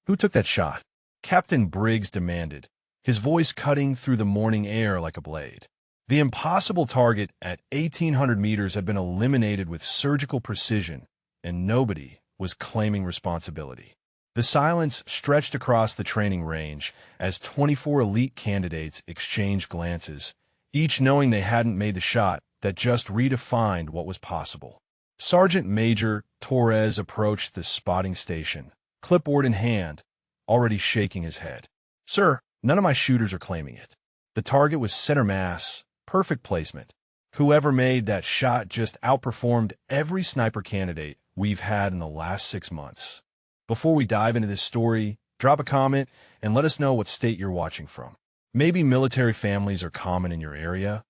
Who took that shot? Captain Briggs demanded, his voice cutting through the morning air like a blade. The impossible target at 1,800 meters had been eliminated with surgical precision, and nobody was claiming responsibility. The silence stretched across the training range as 24 elite candidates exchanged glances, each knowing they hadn't made the shot that just redefined what was possible. Sergeant Major Torres approached the spotting station, clipboard in hand, already shaking his head. "Sir, none of my shooters are claiming it. The target was center mass, perfect placement. Whoever made that shot just outperformed every sniper candidate we've had in the last 6 months." Before we dive into this story, drop a comment and let us know what state you're watching from. Maybe military families are common in your area,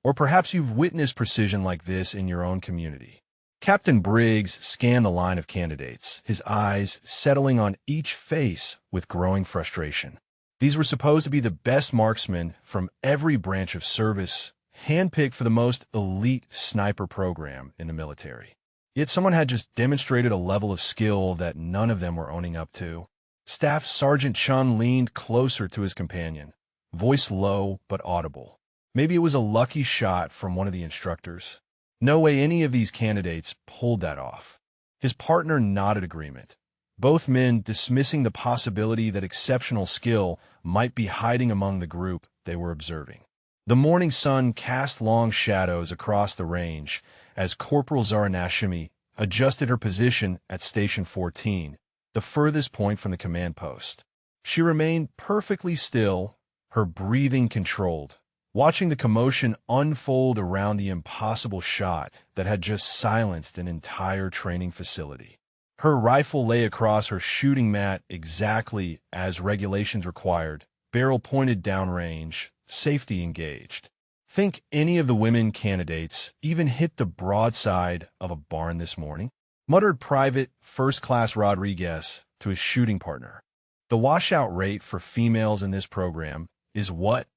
or perhaps you've witnessed precision like this in your own community. Captain Briggs scanned the line of candidates, his eyes settling on each face with growing frustration. These were supposed to be the best marksmen from every branch of service, handpicked for the most elite sniper program in the military. Yet someone had just demonstrated a level of skill that none of them were owning up to. Staff Sergeant Chun leaned closer to his companion, voice low but audible. Maybe it was a lucky shot from one of the instructors. No way any of these candidates pulled that off. His partner nodded agreement, both men dismissing the possibility that exceptional skill might be hiding among the group they were observing. The morning sun cast long shadows across the range as Corporal Zaranashimi adjusted her position at Station 14, the furthest point from the command post. She remained perfectly still, her breathing controlled, watching the commotion unfold around the impossible shot that had just silenced an entire training facility. Her rifle lay across her shooting mat exactly as regulations required, barrel pointed downrange, safety engaged. Think any of the women candidates even hit the broadside of a barn this morning? Muttered Private First Class Rodriguez to his shooting partner. The washout rate for females in this program is what?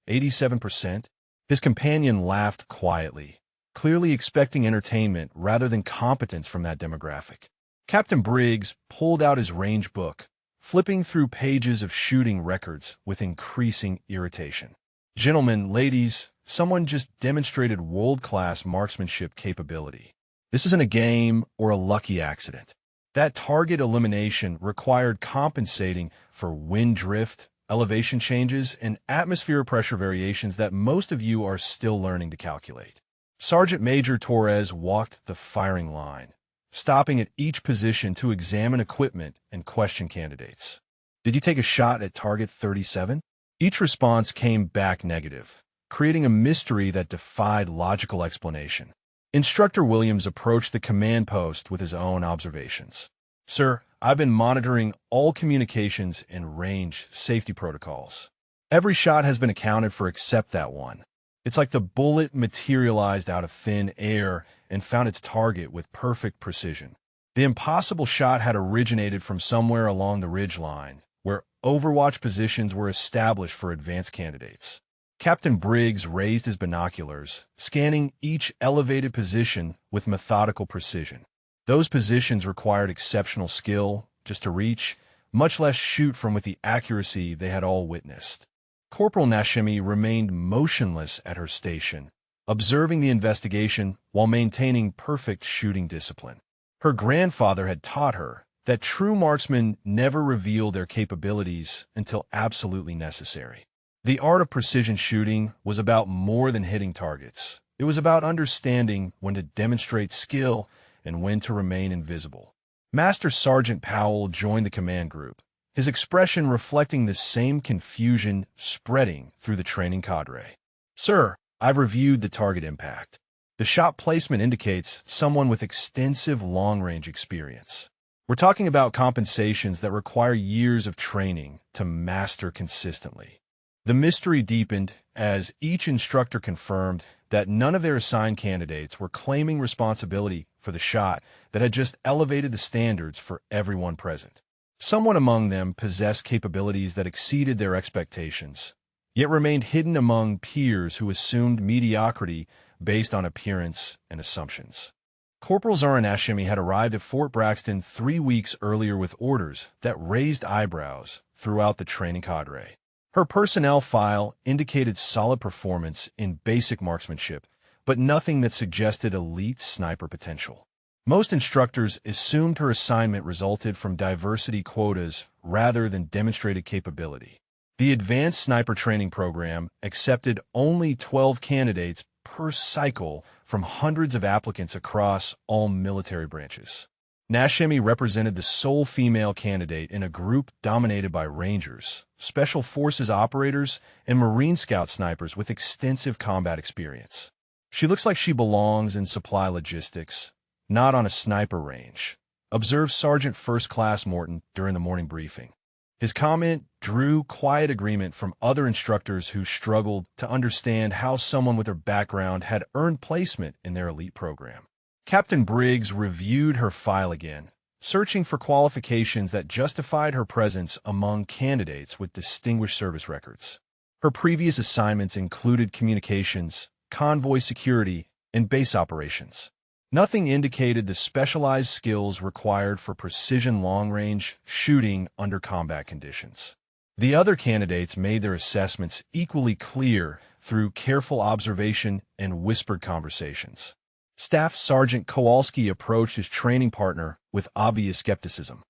87%? His companion laughed quietly, clearly expecting entertainment rather than competence from that demographic. Captain Briggs pulled out his range book, flipping through pages of shooting records with increasing irritation. "Gentlemen, ladies, someone just demonstrated world-class marksmanship capability. This isn't a game or a lucky accident. That target elimination required compensating for wind drift, elevation changes, and atmosphere pressure variations that most of you are still learning to calculate." Sergeant Major Torres walked the firing line, stopping at each position to examine equipment and question candidates. "Did you take a shot at target 37? Each response came back negative, creating a mystery that defied logical explanation. Instructor Williams approached the command post with his own observations. "Sir, I've been monitoring all communications and range safety protocols. Every shot has been accounted for except that one. It's like the bullet materialized out of thin air and found its target with perfect precision. The impossible shot had originated from somewhere along the ridge line, where Overwatch positions were established for advanced candidates." Captain Briggs raised his binoculars, scanning each elevated position with methodical precision. Those positions required exceptional skill just to reach, much less shoot from with the accuracy they had all witnessed. Corporal Nashimi remained motionless at her station, observing the investigation while maintaining perfect shooting discipline. Her grandfather had taught her that true marksmen never reveal their capabilities until absolutely necessary. The art of precision shooting was about more than hitting targets. It was about understanding when to demonstrate skill and when to remain invisible. Master Sergeant Powell joined the command group, his expression reflecting the same confusion spreading through the training cadre. "Sir, I've reviewed the target impact. The shot placement indicates someone with extensive long-range experience. We're talking about compensations that require years of training to master consistently." The mystery deepened as each instructor confirmed that none of their assigned candidates were claiming responsibility for the shot that had just elevated the standards for everyone present. Someone among them possessed capabilities that exceeded their expectations, yet remained hidden among peers who assumed mediocrity based on appearance and assumptions. Corporal Zoran Ashimi had arrived at Fort Braxton 3 weeks earlier with orders that raised eyebrows throughout the training cadre. Her personnel file indicated solid performance in basic marksmanship, but nothing that suggested elite sniper potential. Most instructors assumed her assignment resulted from diversity quotas rather than demonstrated capability. The Advanced Sniper Training Program accepted only 12 candidates per cycle from hundreds of applicants across all military branches. Nashemi represented the sole female candidate in a group dominated by Rangers, Special Forces operators, and Marine Scout snipers with extensive combat experience. She looks like she belongs in supply logistics, not on a sniper range, observed Sergeant First Class Morton during the morning briefing. His comment drew quiet agreement from other instructors who struggled to understand how someone with her background had earned placement in their elite program. Captain Briggs reviewed her file again, searching for qualifications that justified her presence among candidates with distinguished service records. Her previous assignments included communications, convoy security, and base operations. Nothing indicated the specialized skills required for precision long-range shooting under combat conditions. The other candidates made their assessments equally clear through careful observation and whispered conversations. Staff Sergeant Kowalski approached his training partner with obvious skepticism.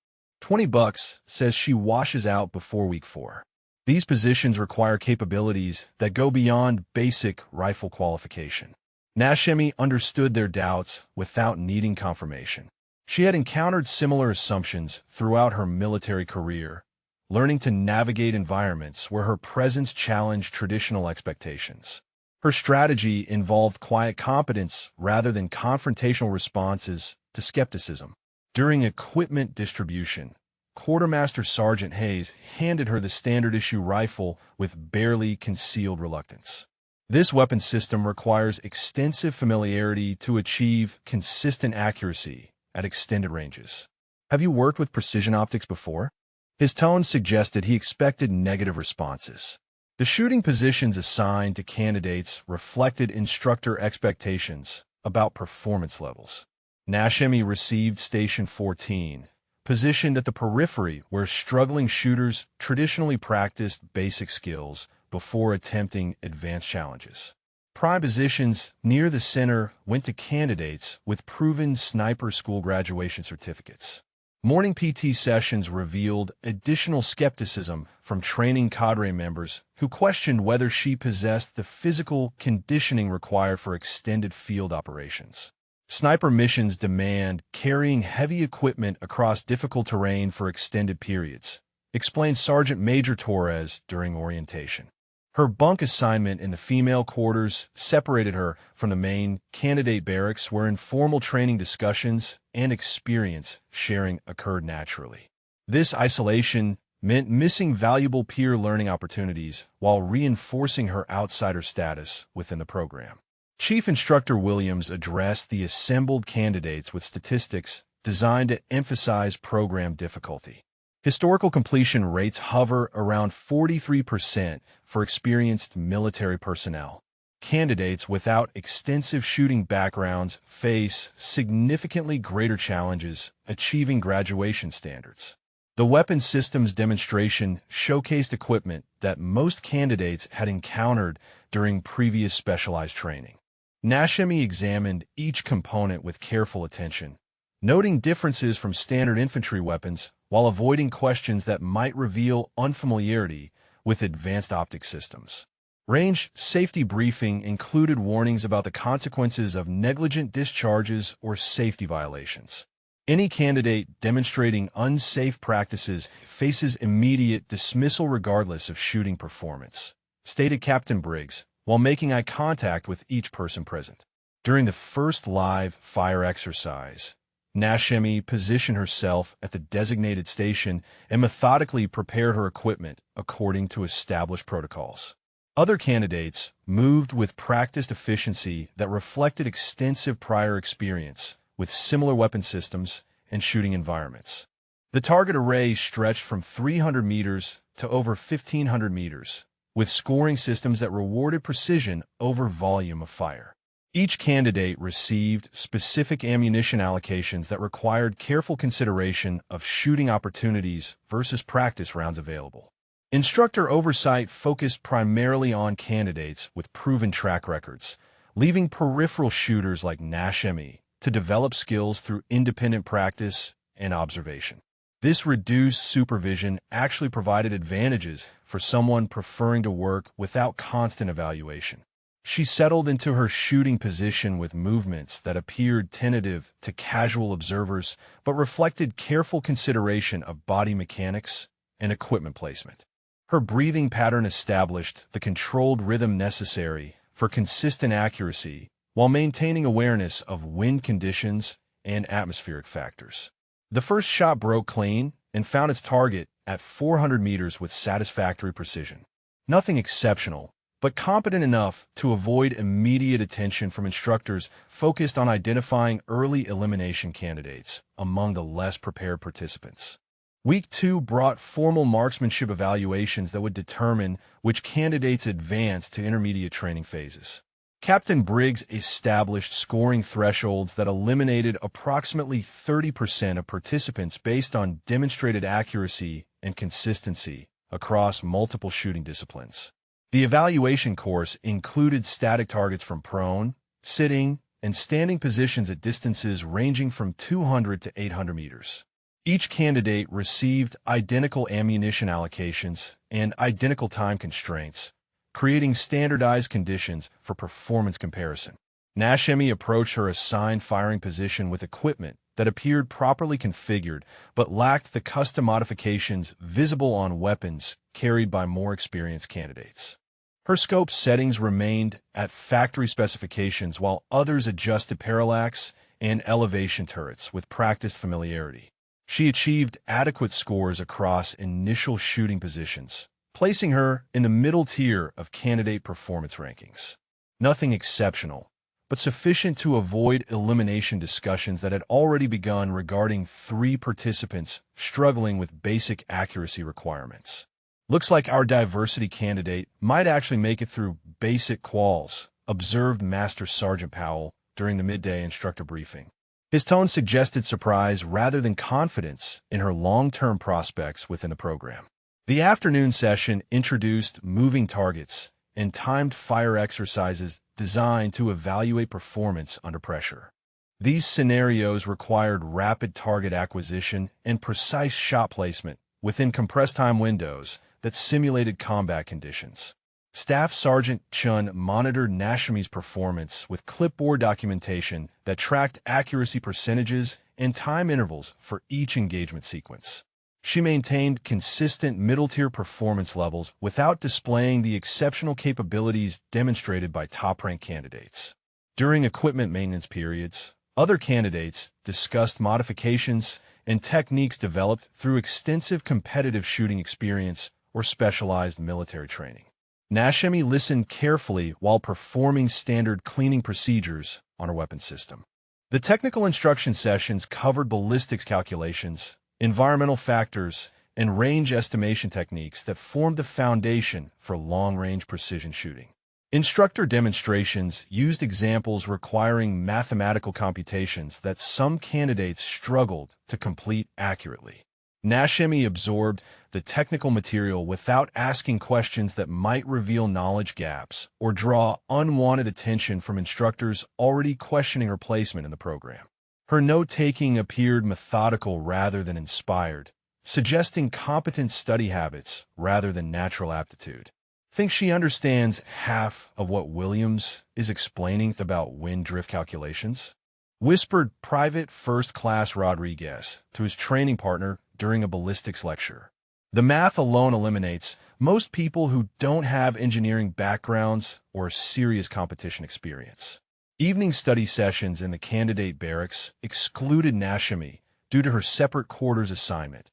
$20 says she washes out before week 4. These positions require capabilities that go beyond basic rifle qualification. Nashemi understood their doubts without needing confirmation. She had encountered similar assumptions throughout her military career, learning to navigate environments where her presence challenged traditional expectations. Her strategy involved quiet competence rather than confrontational responses to skepticism. During equipment distribution, Quartermaster Sergeant Hayes handed her the standard-issue rifle with barely concealed reluctance. This weapon system requires extensive familiarity to achieve consistent accuracy at extended ranges. Have you worked with precision optics before? His tone suggested he expected negative responses. The shooting positions assigned to candidates reflected instructor expectations about performance levels. Nashemi received Station 14, positioned at the periphery where struggling shooters traditionally practiced basic skills before attempting advanced challenges. Prime positions near the center went to candidates with proven sniper school graduation certificates. Morning PT sessions revealed additional skepticism from training cadre members who questioned whether she possessed the physical conditioning required for extended field operations. Sniper missions demand carrying heavy equipment across difficult terrain for extended periods, explained Sergeant Major Torres during orientation. Her bunk assignment in the female quarters separated her from the main candidate barracks where informal training discussions and experience sharing occurred naturally. This isolation meant missing valuable peer learning opportunities while reinforcing her outsider status within the program. Chief Instructor Williams addressed the assembled candidates with statistics designed to emphasize program difficulty. Historical completion rates hover around 43% for experienced military personnel. Candidates without extensive shooting backgrounds face significantly greater challenges achieving graduation standards. The weapon systems demonstration showcased equipment that most candidates had encountered during previous specialized training. Nashemi examined each component with careful attention, noting differences from standard infantry weapons while avoiding questions that might reveal unfamiliarity with advanced optic systems. Range safety briefing included warnings about the consequences of negligent discharges or safety violations. Any candidate demonstrating unsafe practices faces immediate dismissal regardless of shooting performance, stated Captain Briggs, while making eye contact with each person present. During the first live fire exercise, Nashemi positioned herself at the designated station and methodically prepared her equipment according to established protocols. Other candidates moved with practiced efficiency that reflected extensive prior experience with similar weapon systems and shooting environments. The target array stretched from 300 meters to over 1,500 meters, with scoring systems that rewarded precision over volume of fire. Each candidate received specific ammunition allocations that required careful consideration of shooting opportunities versus practice rounds available. Instructor oversight focused primarily on candidates with proven track records, leaving peripheral shooters like Nashemi to develop skills through independent practice and observation. This reduced supervision actually provided advantages for someone preferring to work without constant evaluation. She settled into her shooting position with movements that appeared tentative to casual observers but reflected careful consideration of body mechanics and equipment placement. Her breathing pattern established the controlled rhythm necessary for consistent accuracy while maintaining awareness of wind conditions and atmospheric factors. The first shot broke clean and found its target at 400 meters with satisfactory precision. Nothing exceptional, but competent enough to avoid immediate attention from instructors focused on identifying early elimination candidates among the less prepared participants. Week 2 brought formal marksmanship evaluations that would determine which candidates advanced to intermediate training phases. Captain Briggs established scoring thresholds that eliminated approximately 30% of participants based on demonstrated accuracy and consistency across multiple shooting disciplines. The evaluation course included static targets from prone, sitting, and standing positions at distances ranging from 200 to 800 meters. Each candidate received identical ammunition allocations and identical time constraints, creating standardized conditions for performance comparison. Nashemi approached her assigned firing position with equipment that appeared properly configured but lacked the custom modifications visible on weapons carried by more experienced candidates. Her scope settings remained at factory specifications while others adjusted parallax and elevation turrets with practiced familiarity. She achieved adequate scores across initial shooting positions, placing her in the middle tier of candidate performance rankings. Nothing exceptional, but sufficient to avoid elimination discussions that had already begun regarding 3 participants struggling with basic accuracy requirements. Looks like our diversity candidate might actually make it through basic quals, observed Master Sergeant Powell during the midday instructor briefing. His tone suggested surprise rather than confidence in her long-term prospects within the program. The afternoon session introduced moving targets and timed fire exercises designed to evaluate performance under pressure. These scenarios required rapid target acquisition and precise shot placement within compressed time windows that simulated combat conditions. Staff Sergeant Chun monitored Nashemi's performance with clipboard documentation that tracked accuracy percentages and time intervals for each engagement sequence. She maintained consistent middle-tier performance levels without displaying the exceptional capabilities demonstrated by top-ranked candidates. During equipment maintenance periods, other candidates discussed modifications and techniques developed through extensive competitive shooting experience or specialized military training. Nashemi listened carefully while performing standard cleaning procedures on her weapon system. The technical instruction sessions covered ballistics calculations, environmental factors, and range estimation techniques that formed the foundation for long-range precision shooting. Instructor demonstrations used examples requiring mathematical computations that some candidates struggled to complete accurately. Nashemi absorbed the technical material without asking questions that might reveal knowledge gaps or draw unwanted attention from instructors already questioning her placement in the program. Her note-taking appeared methodical rather than inspired, suggesting competent study habits rather than natural aptitude. Think she understands half of what Williams is explaining about wind drift calculations? Whispered Private First Class Rodriguez to his training partner during a ballistics lecture. The math alone eliminates most people who don't have engineering backgrounds or serious competition experience. Evening study sessions in the candidate barracks excluded Nashemi due to her separate quarters assignment,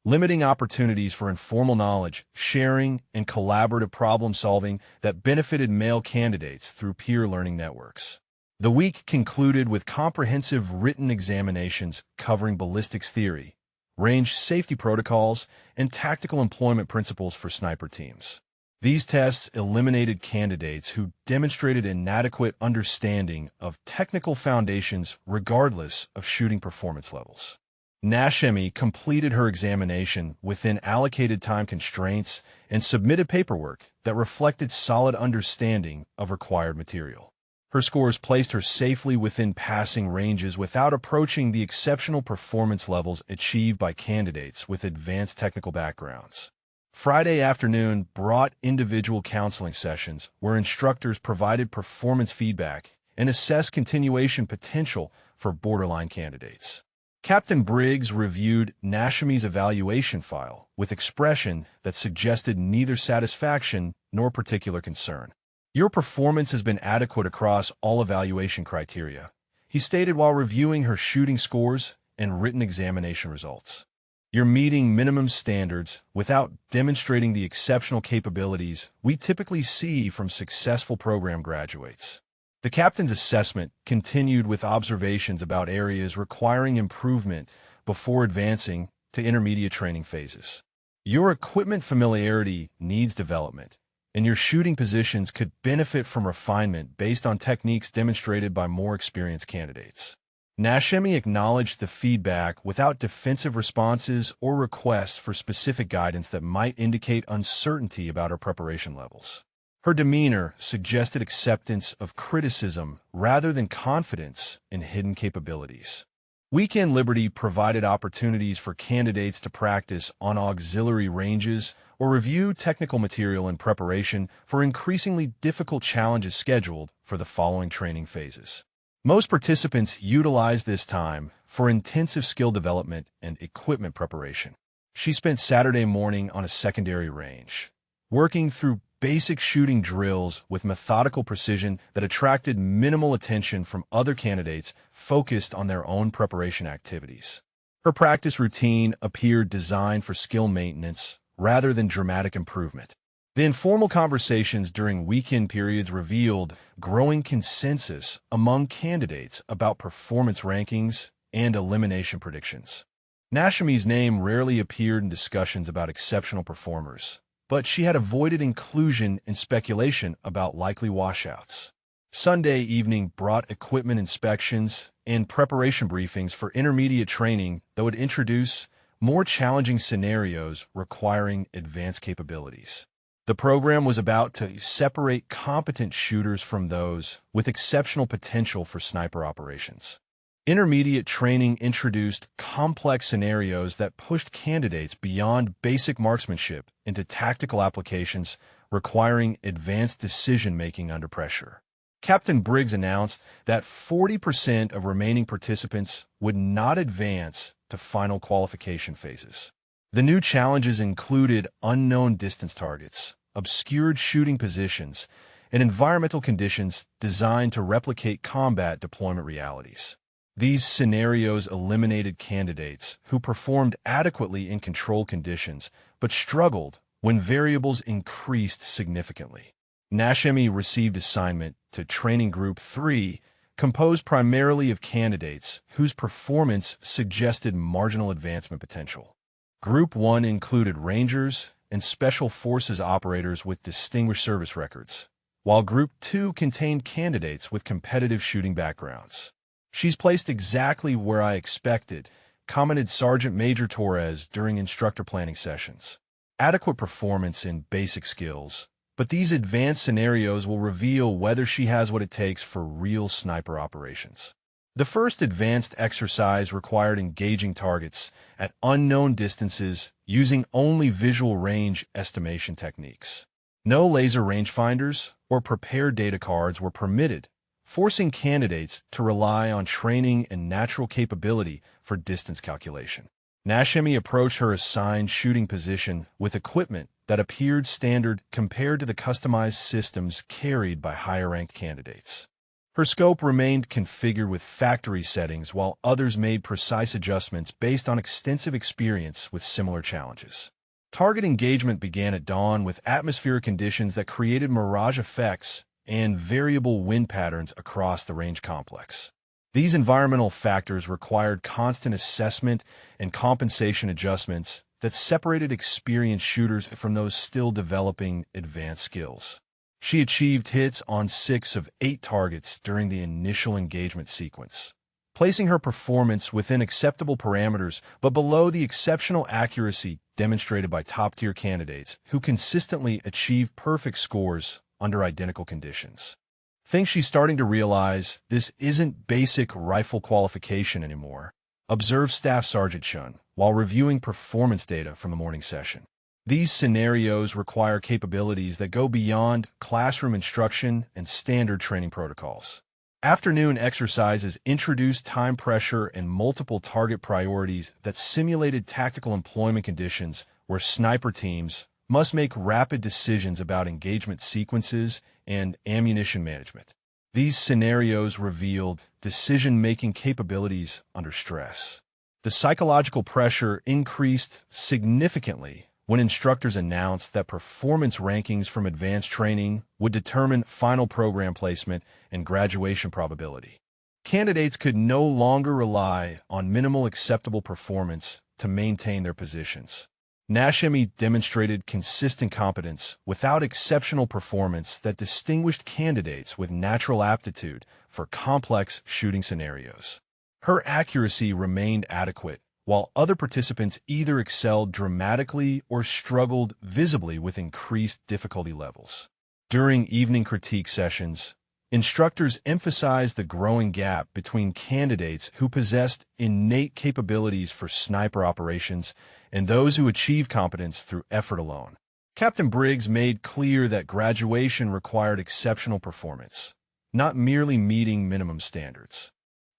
limiting opportunities for informal knowledge, sharing, and collaborative problem-solving that benefited male candidates through peer learning networks. The week concluded with comprehensive written examinations covering ballistics theory, range safety protocols, and tactical employment principles for sniper teams. These tests eliminated candidates who demonstrated inadequate understanding of technical foundations regardless of shooting performance levels. Nashemi completed her examination within allocated time constraints and submitted paperwork that reflected solid understanding of required material. Her scores placed her safely within passing ranges without approaching the exceptional performance levels achieved by candidates with advanced technical backgrounds. Friday afternoon brought individual counseling sessions where instructors provided performance feedback and assessed continuation potential for borderline candidates. Captain Briggs reviewed Nashemi's evaluation file with expression that suggested neither satisfaction nor particular concern. "Your performance has been adequate across all evaluation criteria," he stated while reviewing her shooting scores and written examination results. "You're meeting minimum standards without demonstrating the exceptional capabilities we typically see from successful program graduates." The captain's assessment continued with observations about areas requiring improvement before advancing to intermediate training phases. "Your equipment familiarity needs development, and your shooting positions could benefit from refinement based on techniques demonstrated by more experienced candidates." Nashemi acknowledged the feedback without defensive responses or requests for specific guidance that might indicate uncertainty about her preparation levels. Her demeanor suggested acceptance of criticism rather than confidence in hidden capabilities. Weekend Liberty provided opportunities for candidates to practice on auxiliary ranges or review technical material in preparation for increasingly difficult challenges scheduled for the following training phases. Most participants utilized this time for intensive skill development and equipment preparation. She spent Saturday morning on a secondary range, working through basic shooting drills with methodical precision that attracted minimal attention from other candidates focused on their own preparation activities. Her practice routine appeared designed for skill maintenance rather than dramatic improvement. The informal conversations during weekend periods revealed growing consensus among candidates about performance rankings and elimination predictions. Nashemi's name rarely appeared in discussions about exceptional performers, but she had avoided inclusion in speculation about likely washouts. Sunday evening brought equipment inspections and preparation briefings for intermediate training that would introduce more challenging scenarios requiring advanced capabilities. The program was about to separate competent shooters from those with exceptional potential for sniper operations. Intermediate training introduced complex scenarios that pushed candidates beyond basic marksmanship into tactical applications requiring advanced decision-making under pressure. Captain Briggs announced that 40% of remaining participants would not advance to final qualification phases. The new challenges included unknown distance targets, obscured shooting positions, and environmental conditions designed to replicate combat deployment realities. These scenarios eliminated candidates who performed adequately in controlled conditions but struggled when variables increased significantly. Nashemi received assignment to Training Group 3, composed primarily of candidates whose performance suggested marginal advancement potential. Group 1 included Rangers and Special Forces operators with distinguished service records, while Group 2 contained candidates with competitive shooting backgrounds. "She's placed exactly where I expected," commented Sergeant Major Torres during instructor planning sessions. "Adequate performance in basic skills, but these advanced scenarios will reveal whether she has what it takes for real sniper operations." The first advanced exercise required engaging targets at unknown distances using only visual range estimation techniques. No laser rangefinders or prepared data cards were permitted, forcing candidates to rely on training and natural capability for distance calculation. Nashemi approached her assigned shooting position with equipment that appeared standard compared to the customized systems carried by higher-ranked candidates. Her scope remained configured with factory settings while others made precise adjustments based on extensive experience with similar challenges. Target engagement began at dawn with atmospheric conditions that created mirage effects and variable wind patterns across the range complex. These environmental factors required constant assessment and compensation adjustments that separated experienced shooters from those still developing advanced skills. She achieved hits on 6 of 8 targets during the initial engagement sequence, placing her performance within acceptable parameters but below the exceptional accuracy demonstrated by top-tier candidates who consistently achieve perfect scores under identical conditions. Think she's starting to realize this isn't basic rifle qualification anymore. Observe Staff Sergeant Shun while reviewing performance data from the morning session. These scenarios require capabilities that go beyond classroom instruction and standard training protocols. Afternoon exercises introduced time pressure and multiple target priorities that simulated tactical employment conditions where sniper teams must make rapid decisions about engagement sequences and ammunition management. These scenarios revealed decision-making capabilities under stress. The psychological pressure increased significantly when instructors announced that performance rankings from advanced training would determine final program placement and graduation probability. Candidates could no longer rely on minimal acceptable performance to maintain their positions. Nashemi demonstrated consistent competence without exceptional performance that distinguished candidates with natural aptitude for complex shooting scenarios. Her accuracy remained adequate, while other participants either excelled dramatically or struggled visibly with increased difficulty levels. During evening critique sessions, instructors emphasized the growing gap between candidates who possessed innate capabilities for sniper operations and those who achieved competence through effort alone. Captain Briggs made clear that graduation required exceptional performance, not merely meeting minimum standards.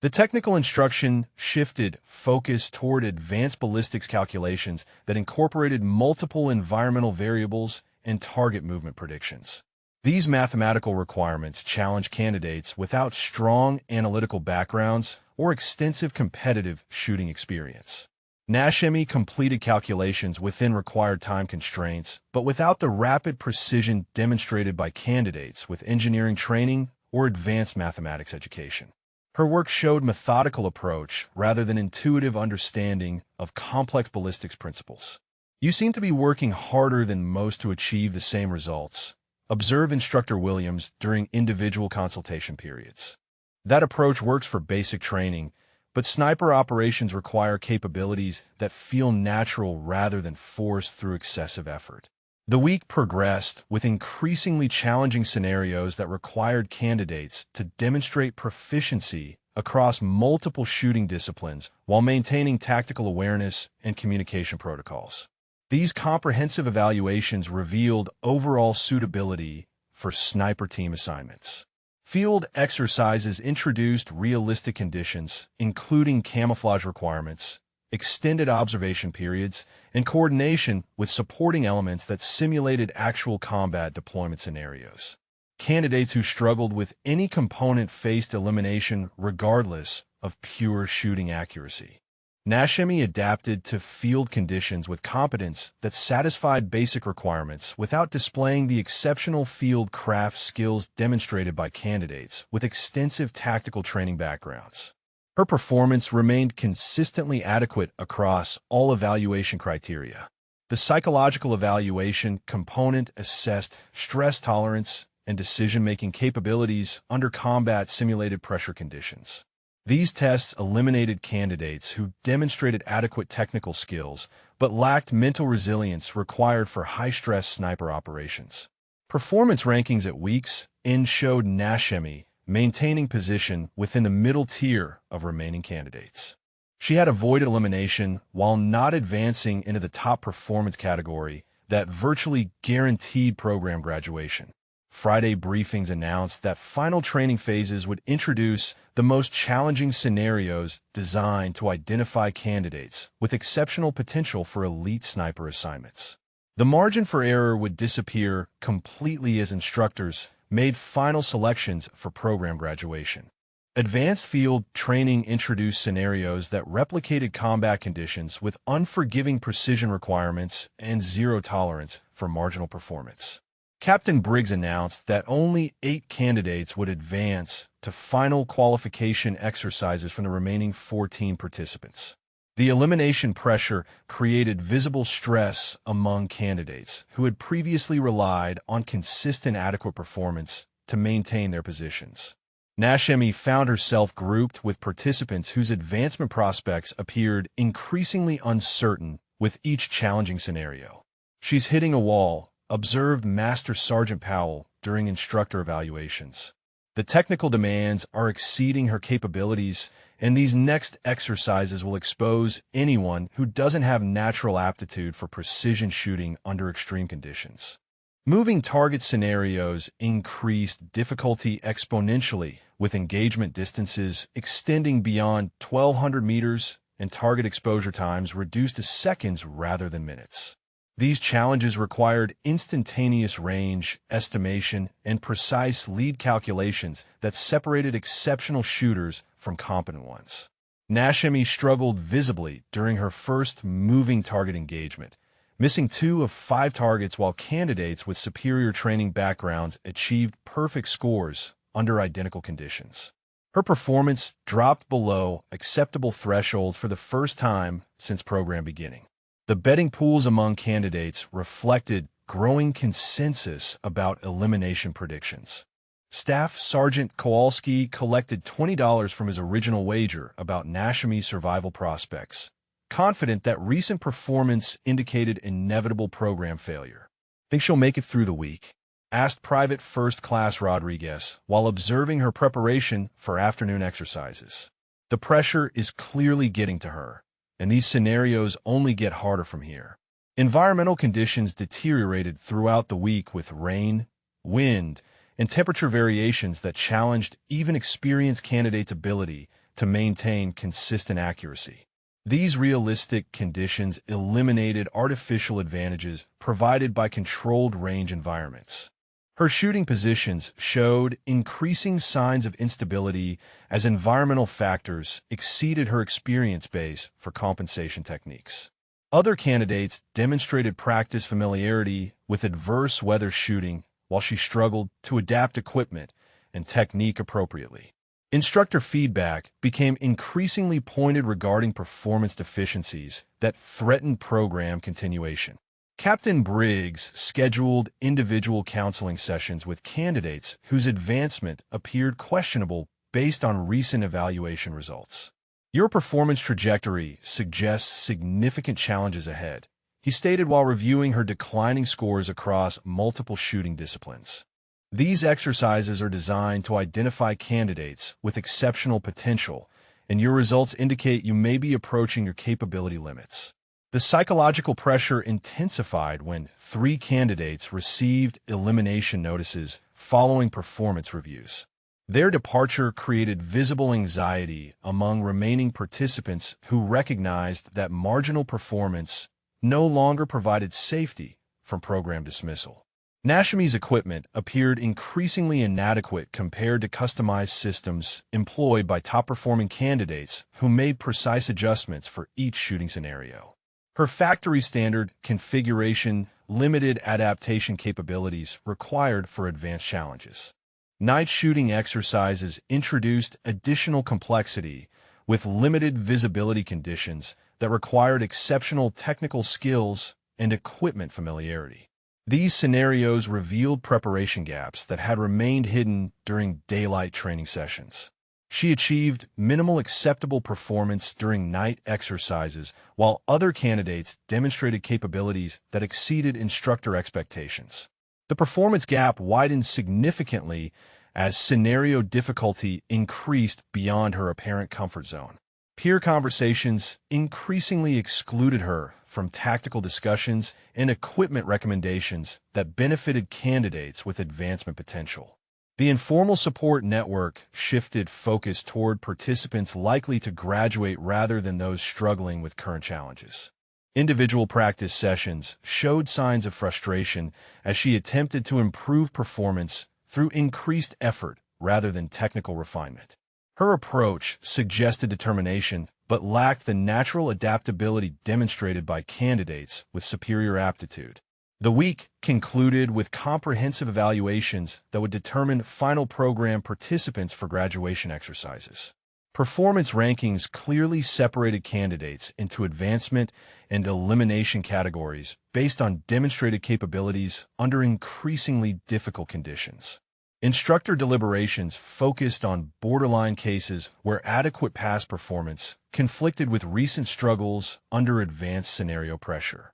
The technical instruction shifted focus toward advanced ballistics calculations that incorporated multiple environmental variables and target movement predictions. These mathematical requirements challenge candidates without strong analytical backgrounds or extensive competitive shooting experience. Nashemi completed calculations within required time constraints, but without the rapid precision demonstrated by candidates with engineering training or advanced mathematics education. Her work showed methodical approach rather than intuitive understanding of complex ballistics principles. You seem to be working harder than most to achieve the same results. Observe Instructor Williams during individual consultation periods. That approach works for basic training, but sniper operations require capabilities that feel natural rather than forced through excessive effort. The week progressed with increasingly challenging scenarios that required candidates to demonstrate proficiency across multiple shooting disciplines while maintaining tactical awareness and communication protocols. These comprehensive evaluations revealed overall suitability for sniper team assignments. Field exercises introduced realistic conditions, including camouflage requirements, extended observation periods, and coordination with supporting elements that simulated actual combat deployment scenarios. Candidates who struggled with any component faced elimination regardless of pure shooting accuracy. Nashemi adapted to field conditions with competence that satisfied basic requirements without displaying the exceptional field craft skills demonstrated by candidates with extensive tactical training backgrounds. Her performance remained consistently adequate across all evaluation criteria. The psychological evaluation component assessed stress tolerance and decision-making capabilities under combat simulated pressure conditions. These tests eliminated candidates who demonstrated adequate technical skills but lacked mental resilience required for high-stress sniper operations. Performance rankings at week's end showed Nashemi maintaining position within the middle tier of remaining candidates. She had avoided elimination while not advancing into the top performance category that virtually guaranteed program graduation. Friday briefings announced that final training phases would introduce the most challenging scenarios designed to identify candidates with exceptional potential for elite sniper assignments. The margin for error would disappear completely as instructors made final selections for program graduation. Advanced field training introduced scenarios that replicated combat conditions with unforgiving precision requirements and zero tolerance for marginal performance. Captain Briggs announced that only 8 candidates would advance to final qualification exercises from the remaining 14 participants. The elimination pressure created visible stress among candidates who had previously relied on consistent adequate performance to maintain their positions. Nashemi found herself grouped with participants whose advancement prospects appeared increasingly uncertain with each challenging scenario. "She's hitting a wall," observed Master Sergeant Powell during instructor evaluations. "The technical demands are exceeding her capabilities, and these next exercises will expose anyone who doesn't have natural aptitude for precision shooting under extreme conditions." Moving target scenarios increased difficulty exponentially, with engagement distances extending beyond 1,200 meters and target exposure times reduced to seconds rather than minutes. These challenges required instantaneous range estimation and precise lead calculations that separated exceptional shooters from competent ones. Nashemi struggled visibly during her first moving target engagement, missing 2 of 5 targets while candidates with superior training backgrounds achieved perfect scores under identical conditions. Her performance dropped below acceptable thresholds for the first time since program beginning. The betting pools among candidates reflected growing consensus about elimination predictions. Staff Sergeant Kowalski collected $20 from his original wager about Nashemi's survival prospects, confident that recent performance indicated inevitable program failure. "Think she'll make it through the week?" asked Private First Class Rodriguez while observing her preparation for afternoon exercises. "The pressure is clearly getting to her, and these scenarios only get harder from here." Environmental conditions deteriorated throughout the week with rain, wind, and temperature variations that challenged even experienced candidates' ability to maintain consistent accuracy. These realistic conditions eliminated artificial advantages provided by controlled range environments. Her shooting positions showed increasing signs of instability as environmental factors exceeded her experience base for compensation techniques. Other candidates demonstrated practice familiarity with adverse weather shooting while she struggled to adapt equipment and technique appropriately. Instructor feedback became increasingly pointed regarding performance deficiencies that threatened program continuation. Captain Briggs scheduled individual counseling sessions with candidates whose advancement appeared questionable based on recent evaluation results. "Your performance trajectory suggests significant challenges ahead," he stated while reviewing her declining scores across multiple shooting disciplines. "These exercises are designed to identify candidates with exceptional potential, and your results indicate you may be approaching your capability limits." The psychological pressure intensified when 3 candidates received elimination notices following performance reviews. Their departure created visible anxiety among remaining participants who recognized that marginal performance no longer provided safety from program dismissal. Nashemi's equipment appeared increasingly inadequate compared to customized systems employed by top-performing candidates who made precise adjustments for each shooting scenario. Her factory-standard configuration limited adaptation capabilities required for advanced challenges. Night shooting exercises introduced additional complexity with limited visibility conditions that required exceptional technical skills and equipment familiarity. These scenarios revealed preparation gaps that had remained hidden during daylight training sessions. She achieved minimal acceptable performance during night exercises, while other candidates demonstrated capabilities that exceeded instructor expectations. The performance gap widened significantly as scenario difficulty increased beyond her apparent comfort zone. Peer conversations increasingly excluded her from tactical discussions and equipment recommendations that benefited candidates with advancement potential. The informal support network shifted focus toward participants likely to graduate rather than those struggling with current challenges. Individual practice sessions showed signs of frustration as she attempted to improve performance through increased effort rather than technical refinement. Her approach suggested determination but lacked the natural adaptability demonstrated by candidates with superior aptitude. The week concluded with comprehensive evaluations that would determine final program participants for graduation exercises. Performance rankings clearly separated candidates into advancement and elimination categories based on demonstrated capabilities under increasingly difficult conditions. Instructor deliberations focused on borderline cases where adequate past performance conflicted with recent struggles under advanced scenario pressure.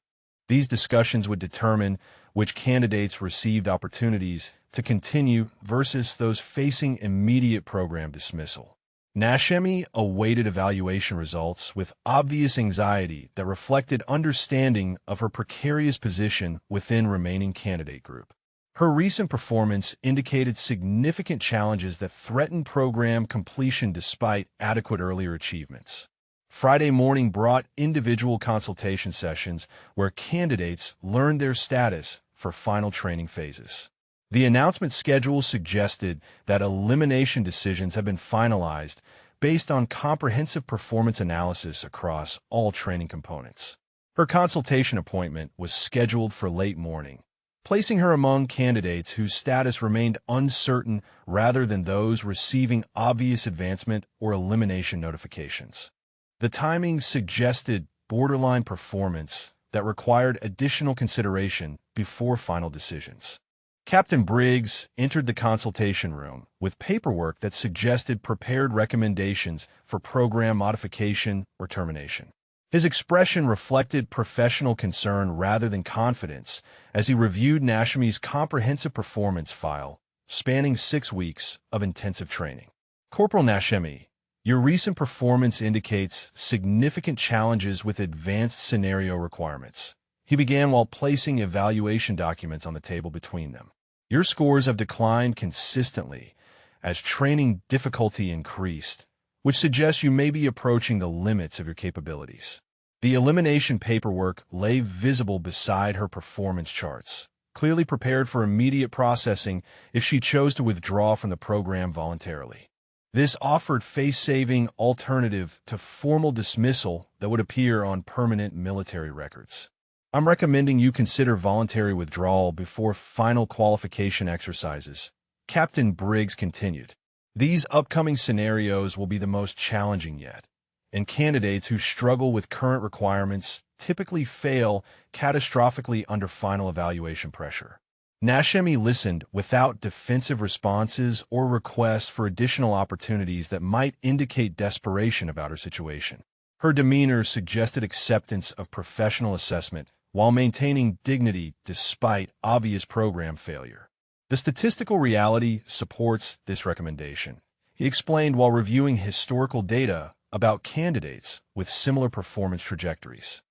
These discussions would determine which candidates received opportunities to continue versus those facing immediate program dismissal. Nashemi awaited evaluation results with obvious anxiety that reflected understanding of her precarious position within remaining candidate group. Her recent performance indicated significant challenges that threatened program completion despite adequate earlier achievements. Friday morning brought individual consultation sessions where candidates learned their status for final training phases. The announcement schedule suggested that elimination decisions have been finalized based on comprehensive performance analysis across all training components. Her consultation appointment was scheduled for late morning, placing her among candidates whose status remained uncertain rather than those receiving obvious advancement or elimination notifications. The timing suggested borderline performance that required additional consideration before final decisions. Captain Briggs entered the consultation room with paperwork that suggested prepared recommendations for program modification or termination. His expression reflected professional concern rather than confidence as he reviewed Nashemi's comprehensive performance file, spanning 6 weeks of intensive training. Corporal Nashemi, your recent performance indicates significant challenges with advanced scenario requirements. He began while placing evaluation documents on the table between them. Your scores have declined consistently as training difficulty increased, which suggests you may be approaching the limits of your capabilities. The elimination paperwork lay visible beside her performance charts, clearly prepared for immediate processing if she chose to withdraw from the program voluntarily. This offered face-saving alternative to formal dismissal that would appear on permanent military records. I'm recommending you consider voluntary withdrawal before final qualification exercises, Captain Briggs continued. These upcoming scenarios will be the most challenging yet, and candidates who struggle with current requirements typically fail catastrophically under final evaluation pressure. Nashemi listened without defensive responses or requests for additional opportunities that might indicate desperation about her situation. Her demeanor suggested acceptance of professional assessment while maintaining dignity despite obvious program failure. The statistical reality supports this recommendation, he explained while reviewing historical data about candidates with similar performance trajectories.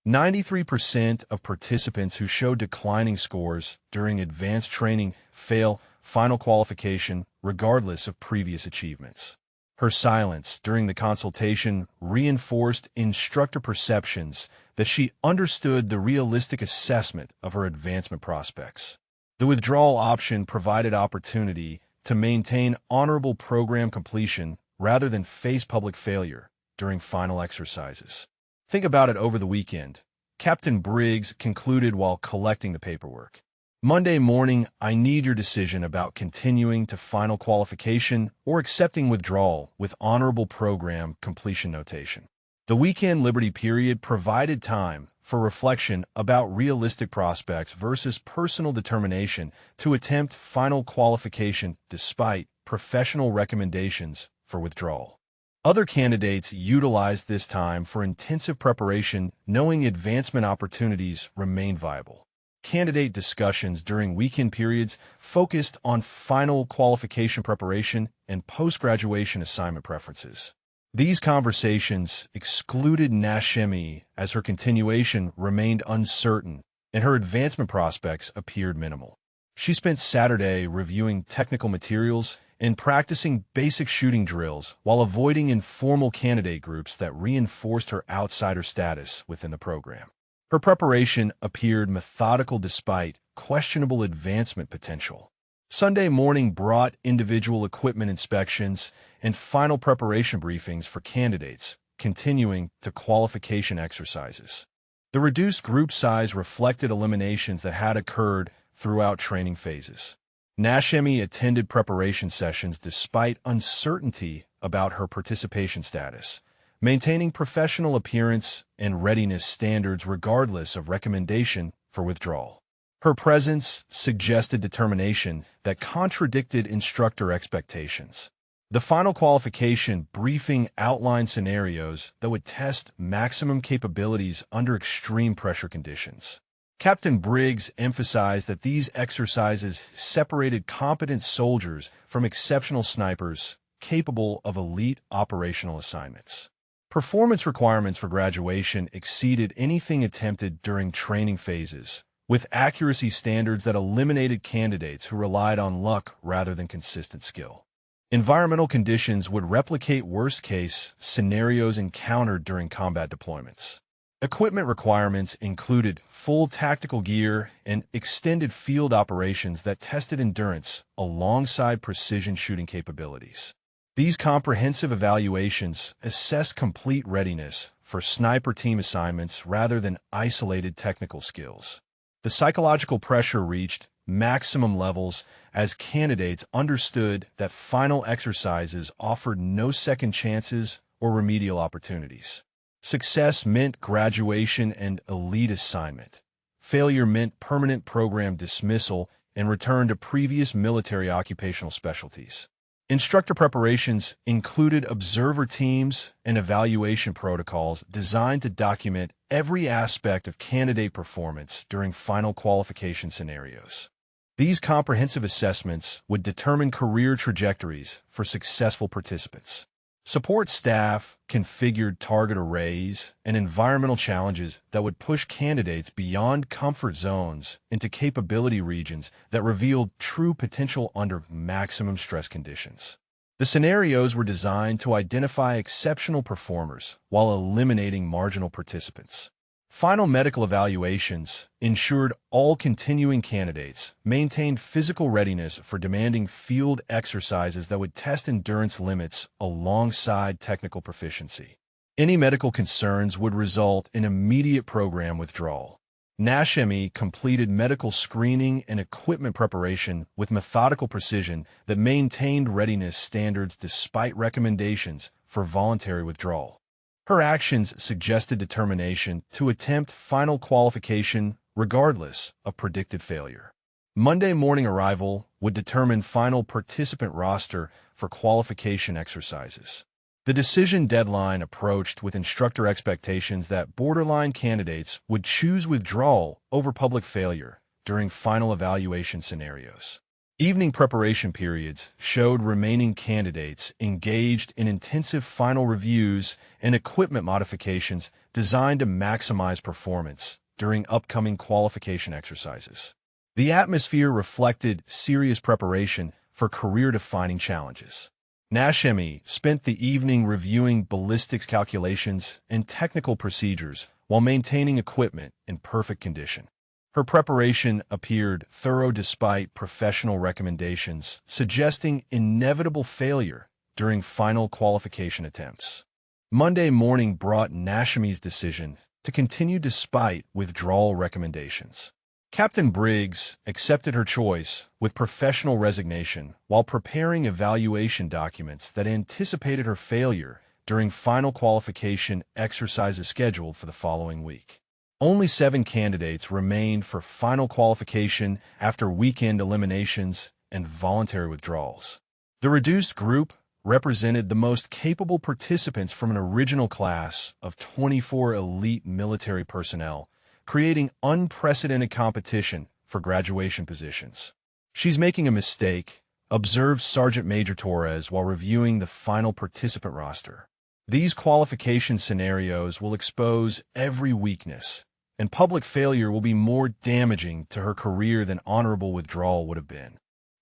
93% of participants who show declining scores during advanced training fail final qualification regardless of previous achievements. Her silence during the consultation reinforced instructor perceptions that she understood the realistic assessment of her advancement prospects. The withdrawal option provided opportunity to maintain honorable program completion rather than face public failure during final exercises. Think about it over the weekend, Captain Briggs concluded while collecting the paperwork. Monday morning, I need your decision about continuing to final qualification or accepting withdrawal with honorable program completion notation. The weekend liberty period provided time for reflection about realistic prospects versus personal determination to attempt final qualification despite professional recommendations for withdrawal. Other candidates utilized this time for intensive preparation, knowing advancement opportunities remain viable. Candidate discussions during weekend periods focused on final qualification preparation and post-graduation assignment preferences. These conversations excluded Nashemi as her continuation remained uncertain and her advancement prospects appeared minimal. She spent Saturday reviewing technical materials and practicing basic shooting drills while avoiding informal candidate groups that reinforced her outsider status within the program. Her preparation appeared methodical despite questionable advancement potential. Sunday morning brought individual equipment inspections and final preparation briefings for candidates, continuing to qualification exercises. The reduced group size reflected eliminations that had occurred throughout training phases. Nashemi attended preparation sessions despite uncertainty about her participation status, maintaining professional appearance and readiness standards regardless of recommendation for withdrawal. Her presence suggested determination that contradicted instructor expectations. The final qualification briefing outlined scenarios that would test maximum capabilities under extreme pressure conditions. Captain Briggs emphasized that these exercises separated competent soldiers from exceptional snipers capable of elite operational assignments. Performance requirements for graduation exceeded anything attempted during training phases, with accuracy standards that eliminated candidates who relied on luck rather than consistent skill. Environmental conditions would replicate worst-case scenarios encountered during combat deployments. Equipment requirements included full tactical gear and extended field operations that tested endurance alongside precision shooting capabilities. These comprehensive evaluations assess complete readiness for sniper team assignments rather than isolated technical skills. The psychological pressure reached maximum levels as candidates understood that final exercises offered no second chances or remedial opportunities. Success meant graduation and elite assignment. Failure meant permanent program dismissal and return to previous military occupational specialties. Instructor preparations included observer teams and evaluation protocols designed to document every aspect of candidate performance during final qualification scenarios. These comprehensive assessments would determine career trajectories for successful participants. Support staff configured target arrays and environmental challenges that would push candidates beyond comfort zones into capability regions that revealed true potential under maximum stress conditions. The scenarios were designed to identify exceptional performers while eliminating marginal participants. Final medical evaluations ensured all continuing candidates maintained physical readiness for demanding field exercises that would test endurance limits alongside technical proficiency. Any medical concerns would result in immediate program withdrawal. Nashemi completed medical screening and equipment preparation with methodical precision that maintained readiness standards despite recommendations for voluntary withdrawal. Her actions suggested determination to attempt final qualification regardless of predicted failure. Monday morning arrival would determine final participant roster for qualification exercises. The decision deadline approached with instructor expectations that borderline candidates would choose withdrawal over public failure during final evaluation scenarios. Evening preparation periods showed remaining candidates engaged in intensive final reviews and equipment modifications designed to maximize performance during upcoming qualification exercises. The atmosphere reflected serious preparation for career-defining challenges. Nashemi spent the evening reviewing ballistics calculations and technical procedures while maintaining equipment in perfect condition. Her preparation appeared thorough despite professional recommendations, suggesting inevitable failure during final qualification attempts. Monday morning brought Nashemi's decision to continue despite withdrawal recommendations. Captain Briggs accepted her choice with professional resignation while preparing evaluation documents that anticipated her failure during final qualification exercises scheduled for the following week. Only 7 candidates remained for final qualification after weekend eliminations and voluntary withdrawals. The reduced group represented the most capable participants from an original class of 24 elite military personnel, creating unprecedented competition for graduation positions. "She's making a mistake," observed Sergeant Major Torres while reviewing the final participant roster. These qualification scenarios will expose every weakness, and public failure will be more damaging to her career than honorable withdrawal would have been.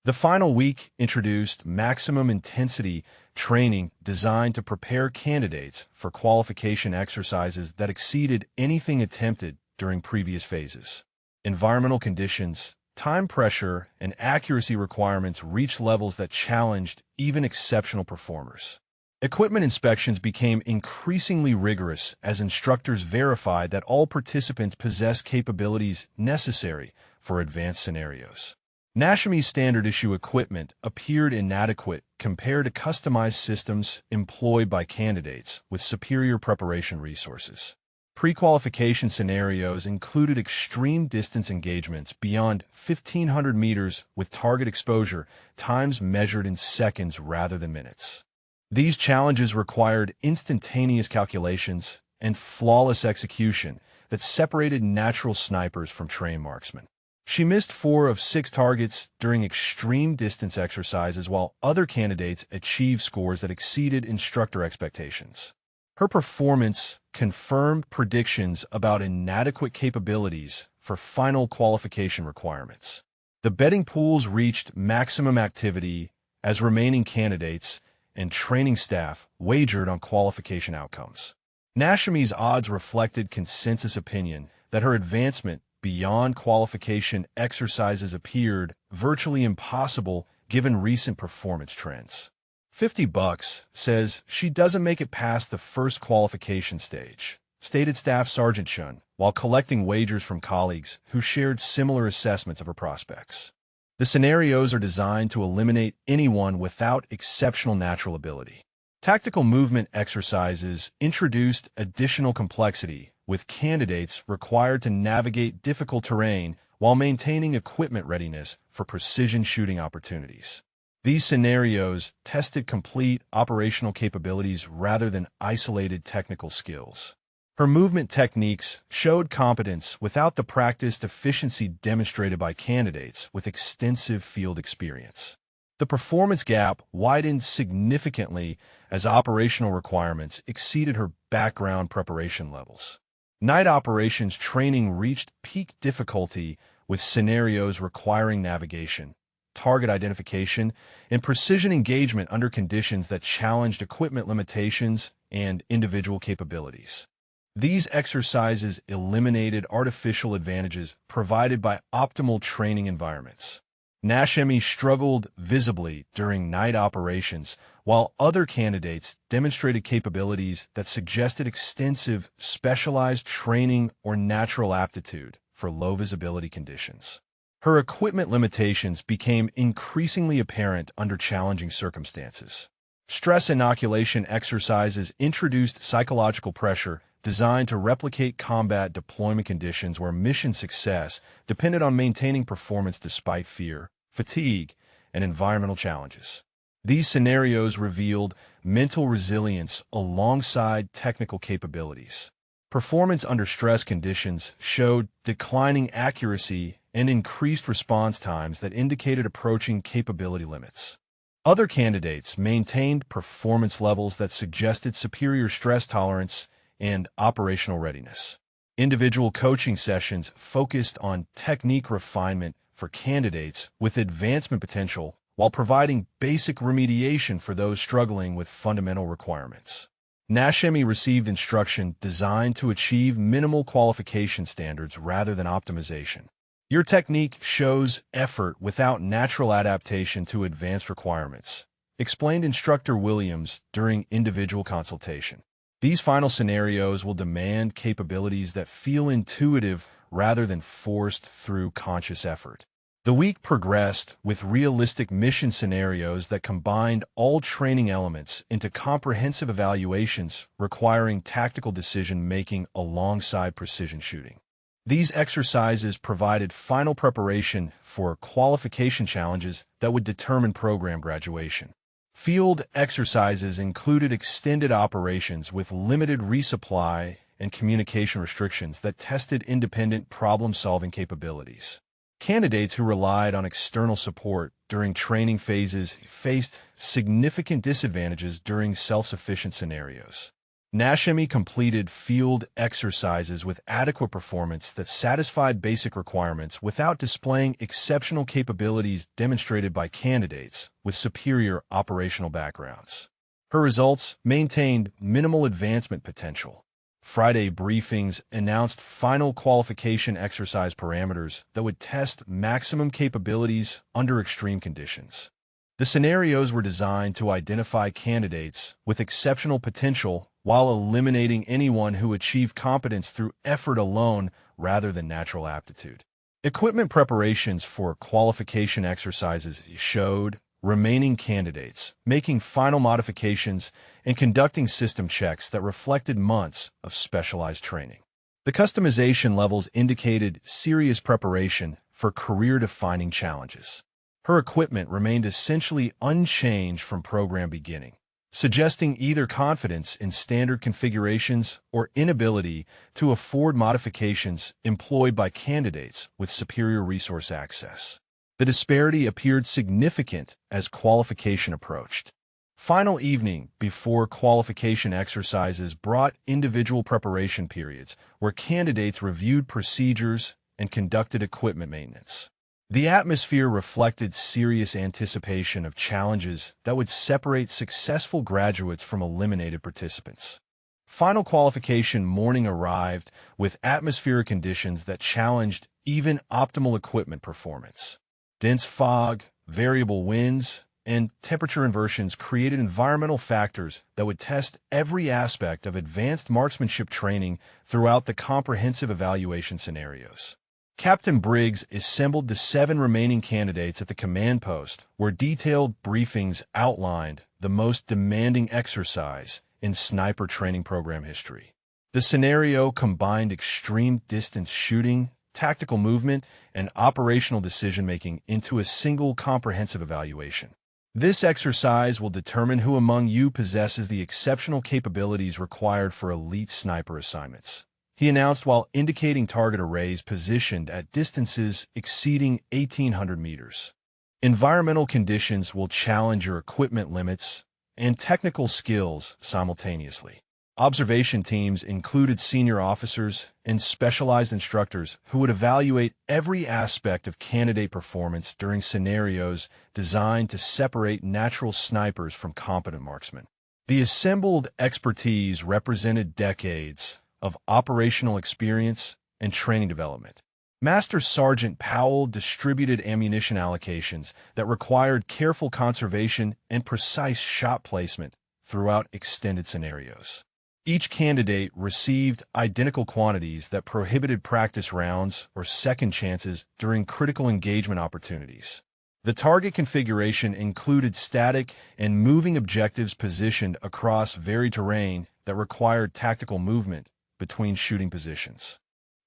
The final week introduced maximum intensity training designed to prepare candidates for qualification exercises that exceeded anything attempted during previous phases. Environmental conditions, time pressure, and accuracy requirements reached levels that challenged even exceptional performers. Equipment inspections became increasingly rigorous as instructors verified that all participants possessed capabilities necessary for advanced scenarios. Nashami's standard-issue equipment appeared inadequate compared to customized systems employed by candidates with superior preparation resources. Pre-qualification scenarios included extreme distance engagements beyond 1,500 meters with target exposure times measured in seconds rather than minutes. These challenges required instantaneous calculations and flawless execution that separated natural snipers from trained marksmen. She missed 4 of 6 targets during extreme distance exercises, while other candidates achieved scores that exceeded instructor expectations. Her performance confirmed predictions about inadequate capabilities for final qualification requirements. The betting pools reached maximum activity as remaining candidates and training staff wagered on qualification outcomes. Nashami's odds reflected consensus opinion that her advancement beyond qualification exercises appeared virtually impossible given recent performance trends. $50 says she doesn't make it past the first qualification stage, stated Staff Sergeant Chun, while collecting wagers from colleagues who shared similar assessments of her prospects. The scenarios are designed to eliminate anyone without exceptional natural ability. Tactical movement exercises introduced additional complexity, with candidates required to navigate difficult terrain while maintaining equipment readiness for precision shooting opportunities. These scenarios tested complete operational capabilities rather than isolated technical skills. Her movement techniques showed competence without the practiced efficiency demonstrated by candidates with extensive field experience. The performance gap widened significantly as operational requirements exceeded her background preparation levels. Night operations training reached peak difficulty with scenarios requiring navigation, target identification, and precision engagement under conditions that challenged equipment limitations and individual capabilities. These exercises eliminated artificial advantages provided by optimal training environments. Nashami struggled visibly during night operations, while other candidates demonstrated capabilities that suggested extensive, specialized training or natural aptitude for low visibility conditions. Her equipment limitations became increasingly apparent under challenging circumstances. Stress inoculation exercises introduced psychological pressure designed to replicate combat deployment conditions where mission success depended on maintaining performance despite fear, fatigue, and environmental challenges. These scenarios revealed mental resilience alongside technical capabilities. Performance under stress conditions showed declining accuracy and increased response times that indicated approaching capability limits. Other candidates maintained performance levels that suggested superior stress tolerance and operational readiness. Individual coaching sessions focused on technique refinement for candidates with advancement potential while providing basic remediation for those struggling with fundamental requirements. Nashami received instruction designed to achieve minimal qualification standards rather than optimization. Your technique shows effort without natural adaptation to advanced requirements, explained Instructor Williams during individual consultation. These final scenarios will demand capabilities that feel intuitive rather than forced through conscious effort. The week progressed with realistic mission scenarios that combined all training elements into comprehensive evaluations requiring tactical decision-making alongside precision shooting. These exercises provided final preparation for qualification challenges that would determine program graduation. Field exercises included extended operations with limited resupply and communication restrictions that tested independent problem-solving capabilities. Candidates who relied on external support during training phases faced significant disadvantages during self-sufficient scenarios. Nashami completed field exercises with adequate performance that satisfied basic requirements without displaying exceptional capabilities demonstrated by candidates with superior operational backgrounds. Her results maintained minimal advancement potential. Friday briefings announced final qualification exercise parameters that would test maximum capabilities under extreme conditions. The scenarios were designed to identify candidates with exceptional potential while eliminating anyone who achieved competence through effort alone rather than natural aptitude. Equipment preparations for qualification exercises showed remaining candidates making final modifications and conducting system checks that reflected months of specialized training. The customization levels indicated serious preparation for career-defining challenges. Her equipment remained essentially unchanged from program beginning, suggesting either confidence in standard configurations or inability to afford modifications employed by candidates with superior resource access. The disparity appeared significant as qualification approached. Final evening before qualification exercises brought individual preparation periods where candidates reviewed procedures and conducted equipment maintenance. The atmosphere reflected serious anticipation of challenges that would separate successful graduates from eliminated participants. Final qualification morning arrived with atmospheric conditions that challenged even optimal equipment performance. Dense fog, variable winds, and temperature inversions created environmental factors that would test every aspect of advanced marksmanship training throughout the comprehensive evaluation scenarios. Captain Briggs assembled the 7 remaining candidates at the command post, where detailed briefings outlined the most demanding exercise in sniper training program history. The scenario combined extreme distance shooting, tactical movement, and operational decision-making into a single comprehensive evaluation. This exercise will determine who among you possesses the exceptional capabilities required for elite sniper assignments, he announced while indicating target arrays positioned at distances exceeding 1,800 meters. Environmental conditions will challenge your equipment limits and technical skills simultaneously. Observation teams included senior officers and specialized instructors who would evaluate every aspect of candidate performance during scenarios designed to separate natural snipers from competent marksmen. The assembled expertise represented decades of operational experience and training development. Master Sergeant Powell distributed ammunition allocations that required careful conservation and precise shot placement throughout extended scenarios. Each candidate received identical quantities that prohibited practice rounds or second chances during critical engagement opportunities. The target configuration included static and moving objectives positioned across varied terrain that required tactical movement between shooting positions.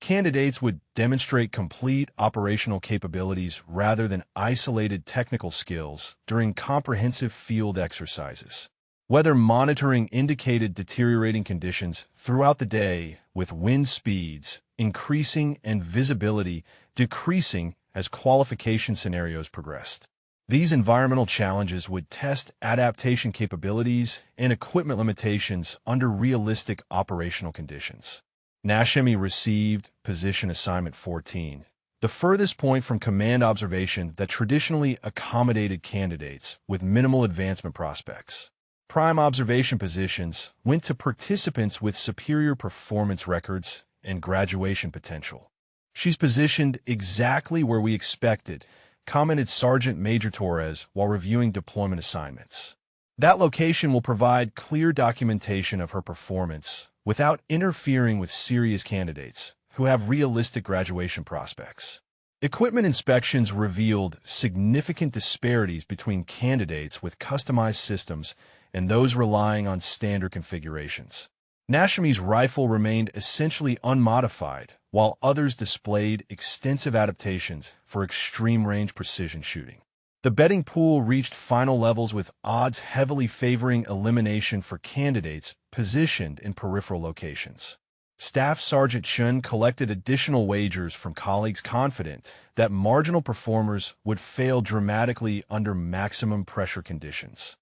Candidates would demonstrate complete operational capabilities rather than isolated technical skills during comprehensive field exercises. Weather monitoring indicated deteriorating conditions throughout the day, with wind speeds increasing and visibility decreasing as qualification scenarios progressed. These environmental challenges would test adaptation capabilities and equipment limitations under realistic operational conditions. Nashemi received Position Assignment 14, the furthest point from command observation that traditionally accommodated candidates with minimal advancement prospects. Prime observation positions went to participants with superior performance records and graduation potential. "She's positioned exactly where we expected," commented Sergeant Major Torres while reviewing deployment assignments. "That location will provide clear documentation of her performance without interfering with serious candidates who have realistic graduation prospects." Equipment inspections revealed significant disparities between candidates with customized systems and those relying on standard configurations. Nashemi's rifle remained essentially unmodified, while others displayed extensive adaptations for extreme-range precision shooting. The betting pool reached final levels with odds heavily favoring elimination for candidates positioned in peripheral locations. Staff Sergeant Chun collected additional wagers from colleagues confident that marginal performers would fail dramatically under maximum pressure conditions.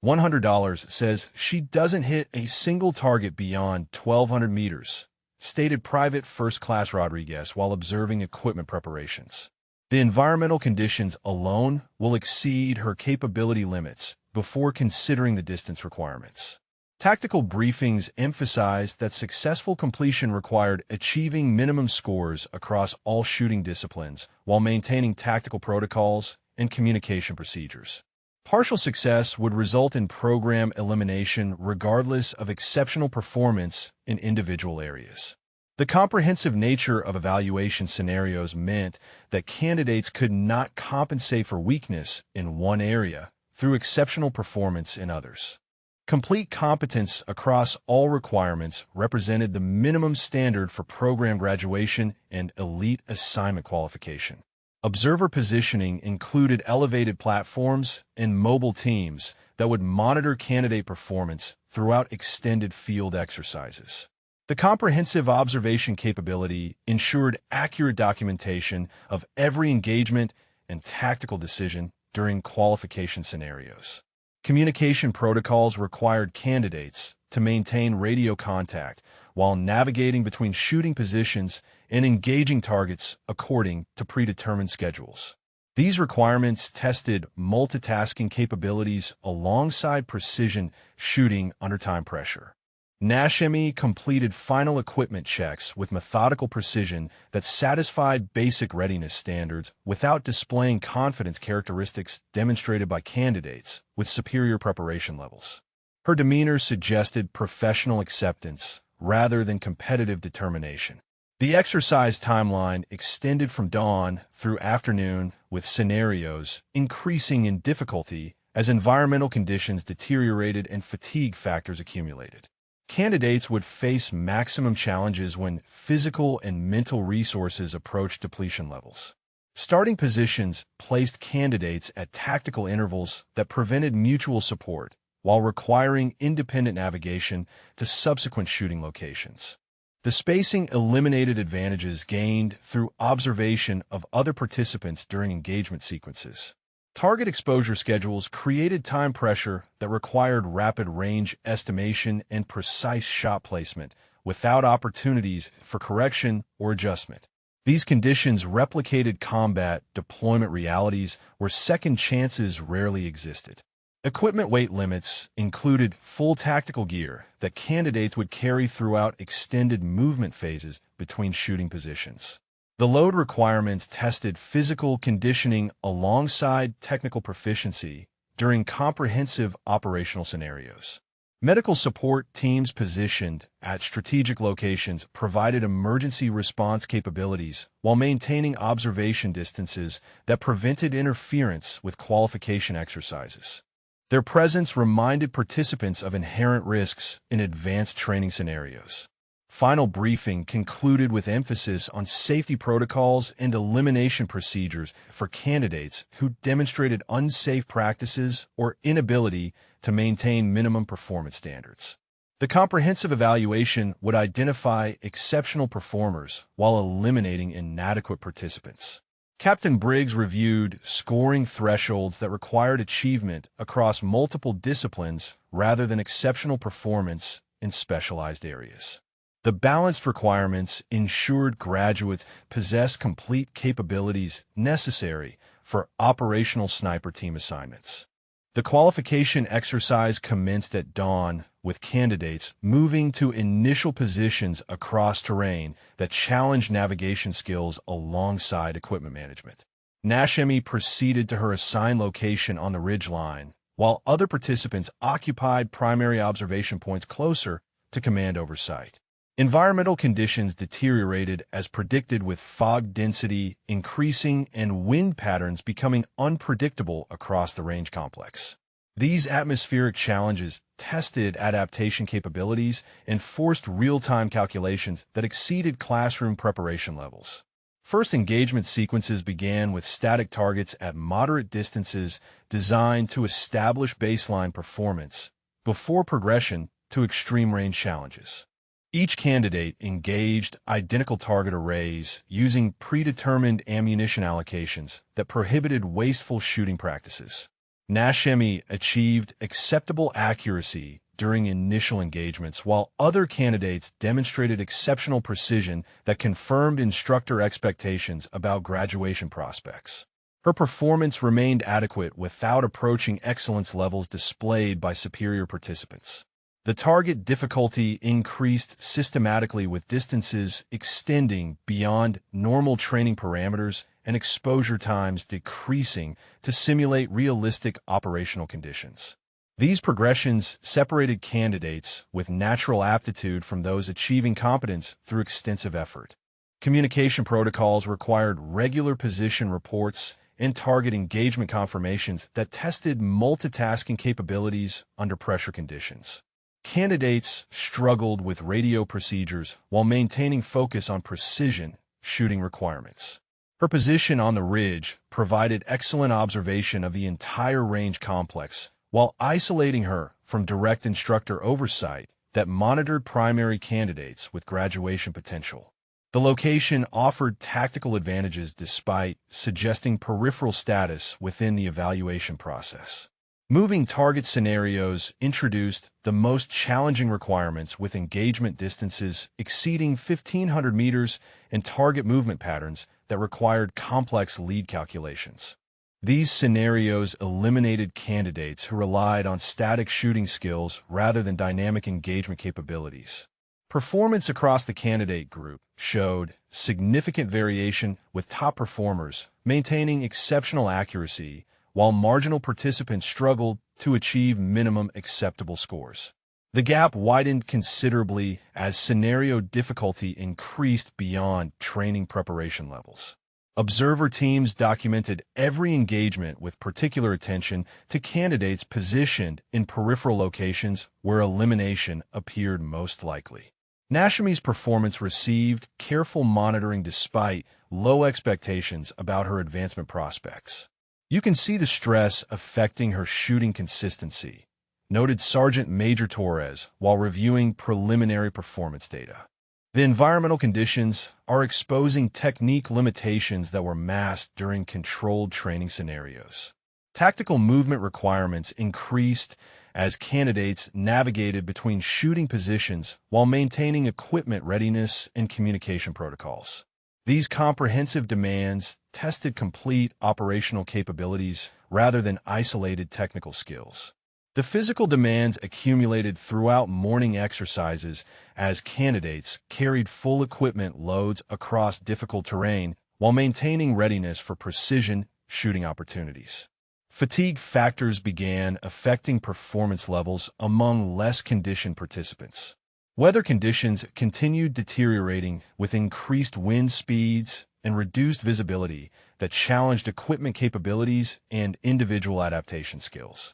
$100 says she doesn't hit a single target beyond 1,200 meters, stated Private First Class Rodriguez while observing equipment preparations. The environmental conditions alone will exceed her capability limits before considering the distance requirements. Tactical briefings emphasized that successful completion required achieving minimum scores across all shooting disciplines while maintaining tactical protocols and communication procedures. Partial success would result in program elimination regardless of exceptional performance in individual areas. The comprehensive nature of evaluation scenarios meant that candidates could not compensate for weakness in one area through exceptional performance in others. Complete competence across all requirements represented the minimum standard for program graduation and elite assignment qualification. Observer positioning included elevated platforms and mobile teams that would monitor candidate performance throughout extended field exercises. The comprehensive observation capability ensured accurate documentation of every engagement and tactical decision during qualification scenarios. Communication protocols required candidates to maintain radio contact while navigating between shooting positions and engaging targets according to predetermined schedules. These requirements tested multitasking capabilities alongside precision shooting under time pressure. NASHME completed final equipment checks with methodical precision that satisfied basic readiness standards without displaying confidence characteristics demonstrated by candidates with superior preparation levels. Her demeanor suggested professional acceptance rather than competitive determination. The exercise timeline extended from dawn through afternoon, with scenarios increasing in difficulty as environmental conditions deteriorated and fatigue factors accumulated. Candidates would face maximum challenges when physical and mental resources approached depletion levels. Starting positions placed candidates at tactical intervals that prevented mutual support while requiring independent navigation to subsequent shooting locations. The spacing eliminated advantages gained through observation of other participants during engagement sequences. Target exposure schedules created time pressure that required rapid range estimation and precise shot placement without opportunities for correction or adjustment. These conditions replicated combat deployment realities where second chances rarely existed. Equipment weight limits included full tactical gear that candidates would carry throughout extended movement phases between shooting positions. The load requirements tested physical conditioning alongside technical proficiency during comprehensive operational scenarios. Medical support teams positioned at strategic locations provided emergency response capabilities while maintaining observation distances that prevented interference with qualification exercises. Their presence reminded participants of inherent risks in advanced training scenarios. Final briefing concluded with emphasis on safety protocols and elimination procedures for candidates who demonstrated unsafe practices or inability to maintain minimum performance standards. The comprehensive evaluation would identify exceptional performers while eliminating inadequate participants. Captain Briggs reviewed scoring thresholds that required achievement across multiple disciplines rather than exceptional performance in specialized areas. The balanced requirements ensured graduates possessed complete capabilities necessary for operational sniper team assignments. The qualification exercise commenced at dawn, with candidates moving to initial positions across terrain that challenged navigation skills alongside equipment management. NASHME proceeded to her assigned location on the ridgeline, while other participants occupied primary observation points closer to command oversight. Environmental conditions deteriorated as predicted, with fog density increasing and wind patterns becoming unpredictable across the range complex. These atmospheric challenges tested adaptation capabilities and forced real-time calculations that exceeded classroom preparation levels. First engagement sequences began with static targets at moderate distances designed to establish baseline performance before progression to extreme range challenges. Each candidate engaged identical target arrays using predetermined ammunition allocations that prohibited wasteful shooting practices. NASHME achieved acceptable accuracy during initial engagements, while other candidates demonstrated exceptional precision that confirmed instructor expectations about graduation prospects. Her performance remained adequate without approaching excellence levels displayed by superior participants. The target difficulty increased systematically, with distances extending beyond normal training parameters and exposure times decreasing to simulate realistic operational conditions. These progressions separated candidates with natural aptitude from those achieving competence through extensive effort. Communication protocols required regular position reports and target engagement confirmations that tested multitasking capabilities under pressure conditions. Candidates struggled with radio procedures while maintaining focus on precision shooting requirements. Her position on the ridge provided excellent observation of the entire range complex, while isolating her from direct instructor oversight that monitored primary candidates with graduation potential. The location offered tactical advantages despite suggesting peripheral status within the evaluation process. Moving target scenarios introduced the most challenging requirements with engagement distances exceeding 1,500 meters and target movement patterns that required complex lead calculations. These scenarios eliminated candidates who relied on static shooting skills rather than dynamic engagement capabilities. Performance across the candidate group showed significant variation, with top performers maintaining exceptional accuracy while marginal participants struggled to achieve minimum acceptable scores. The gap widened considerably as scenario difficulty increased beyond training preparation levels. Observer teams documented every engagement with particular attention to candidates positioned in peripheral locations where elimination appeared most likely. Nashami's performance received careful monitoring despite low expectations about her advancement prospects. You can see the stress affecting her shooting consistency, noted Sergeant Major Torres while reviewing preliminary performance data. The environmental conditions are exposing technique limitations that were masked during controlled training scenarios. Tactical movement requirements increased as candidates navigated between shooting positions while maintaining equipment readiness and communication protocols. These comprehensive demands tested complete operational capabilities rather than isolated technical skills. The physical demands accumulated throughout morning exercises as candidates carried full equipment loads across difficult terrain while maintaining readiness for precision shooting opportunities. Fatigue factors began affecting performance levels among less conditioned participants. Weather conditions continued deteriorating with increased wind speeds and reduced visibility that challenged equipment capabilities and individual adaptation skills.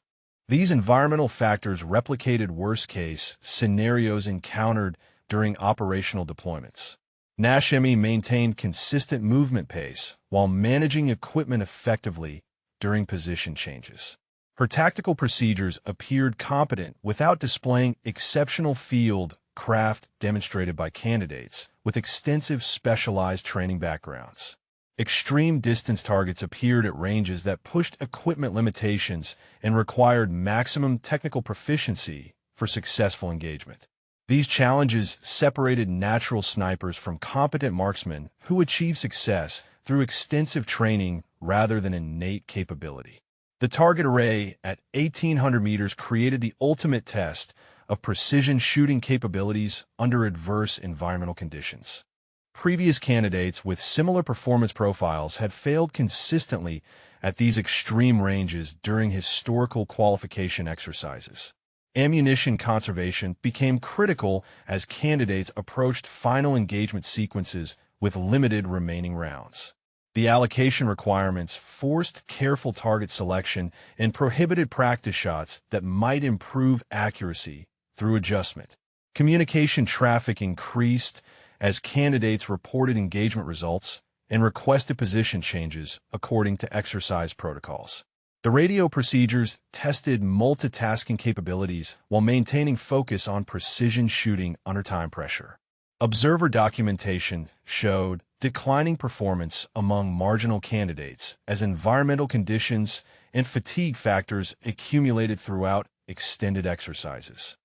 These environmental factors replicated worst-case scenarios encountered during operational deployments. Nashemi maintained consistent movement pace while managing equipment effectively during position changes. Her tactical procedures appeared competent without displaying exceptional field craft demonstrated by candidates with extensive specialized training backgrounds. Extreme distance targets appeared at ranges that pushed equipment limitations and required maximum technical proficiency for successful engagement. These challenges separated natural snipers from competent marksmen who achieved success through extensive training rather than innate capability. The target array at 1,800 meters created the ultimate test of precision shooting capabilities under adverse environmental conditions. Previous candidates with similar performance profiles had failed consistently at these extreme ranges during historical qualification exercises. Ammunition conservation became critical as candidates approached final engagement sequences with limited remaining rounds. The allocation requirements forced careful target selection and prohibited practice shots that might improve accuracy through adjustment. Communication traffic increased as candidates reported engagement results and requested position changes according to exercise protocols. The radio procedures tested multitasking capabilities while maintaining focus on precision shooting under time pressure. Observer documentation showed declining performance among marginal candidates as environmental conditions and fatigue factors accumulated throughout extended exercises.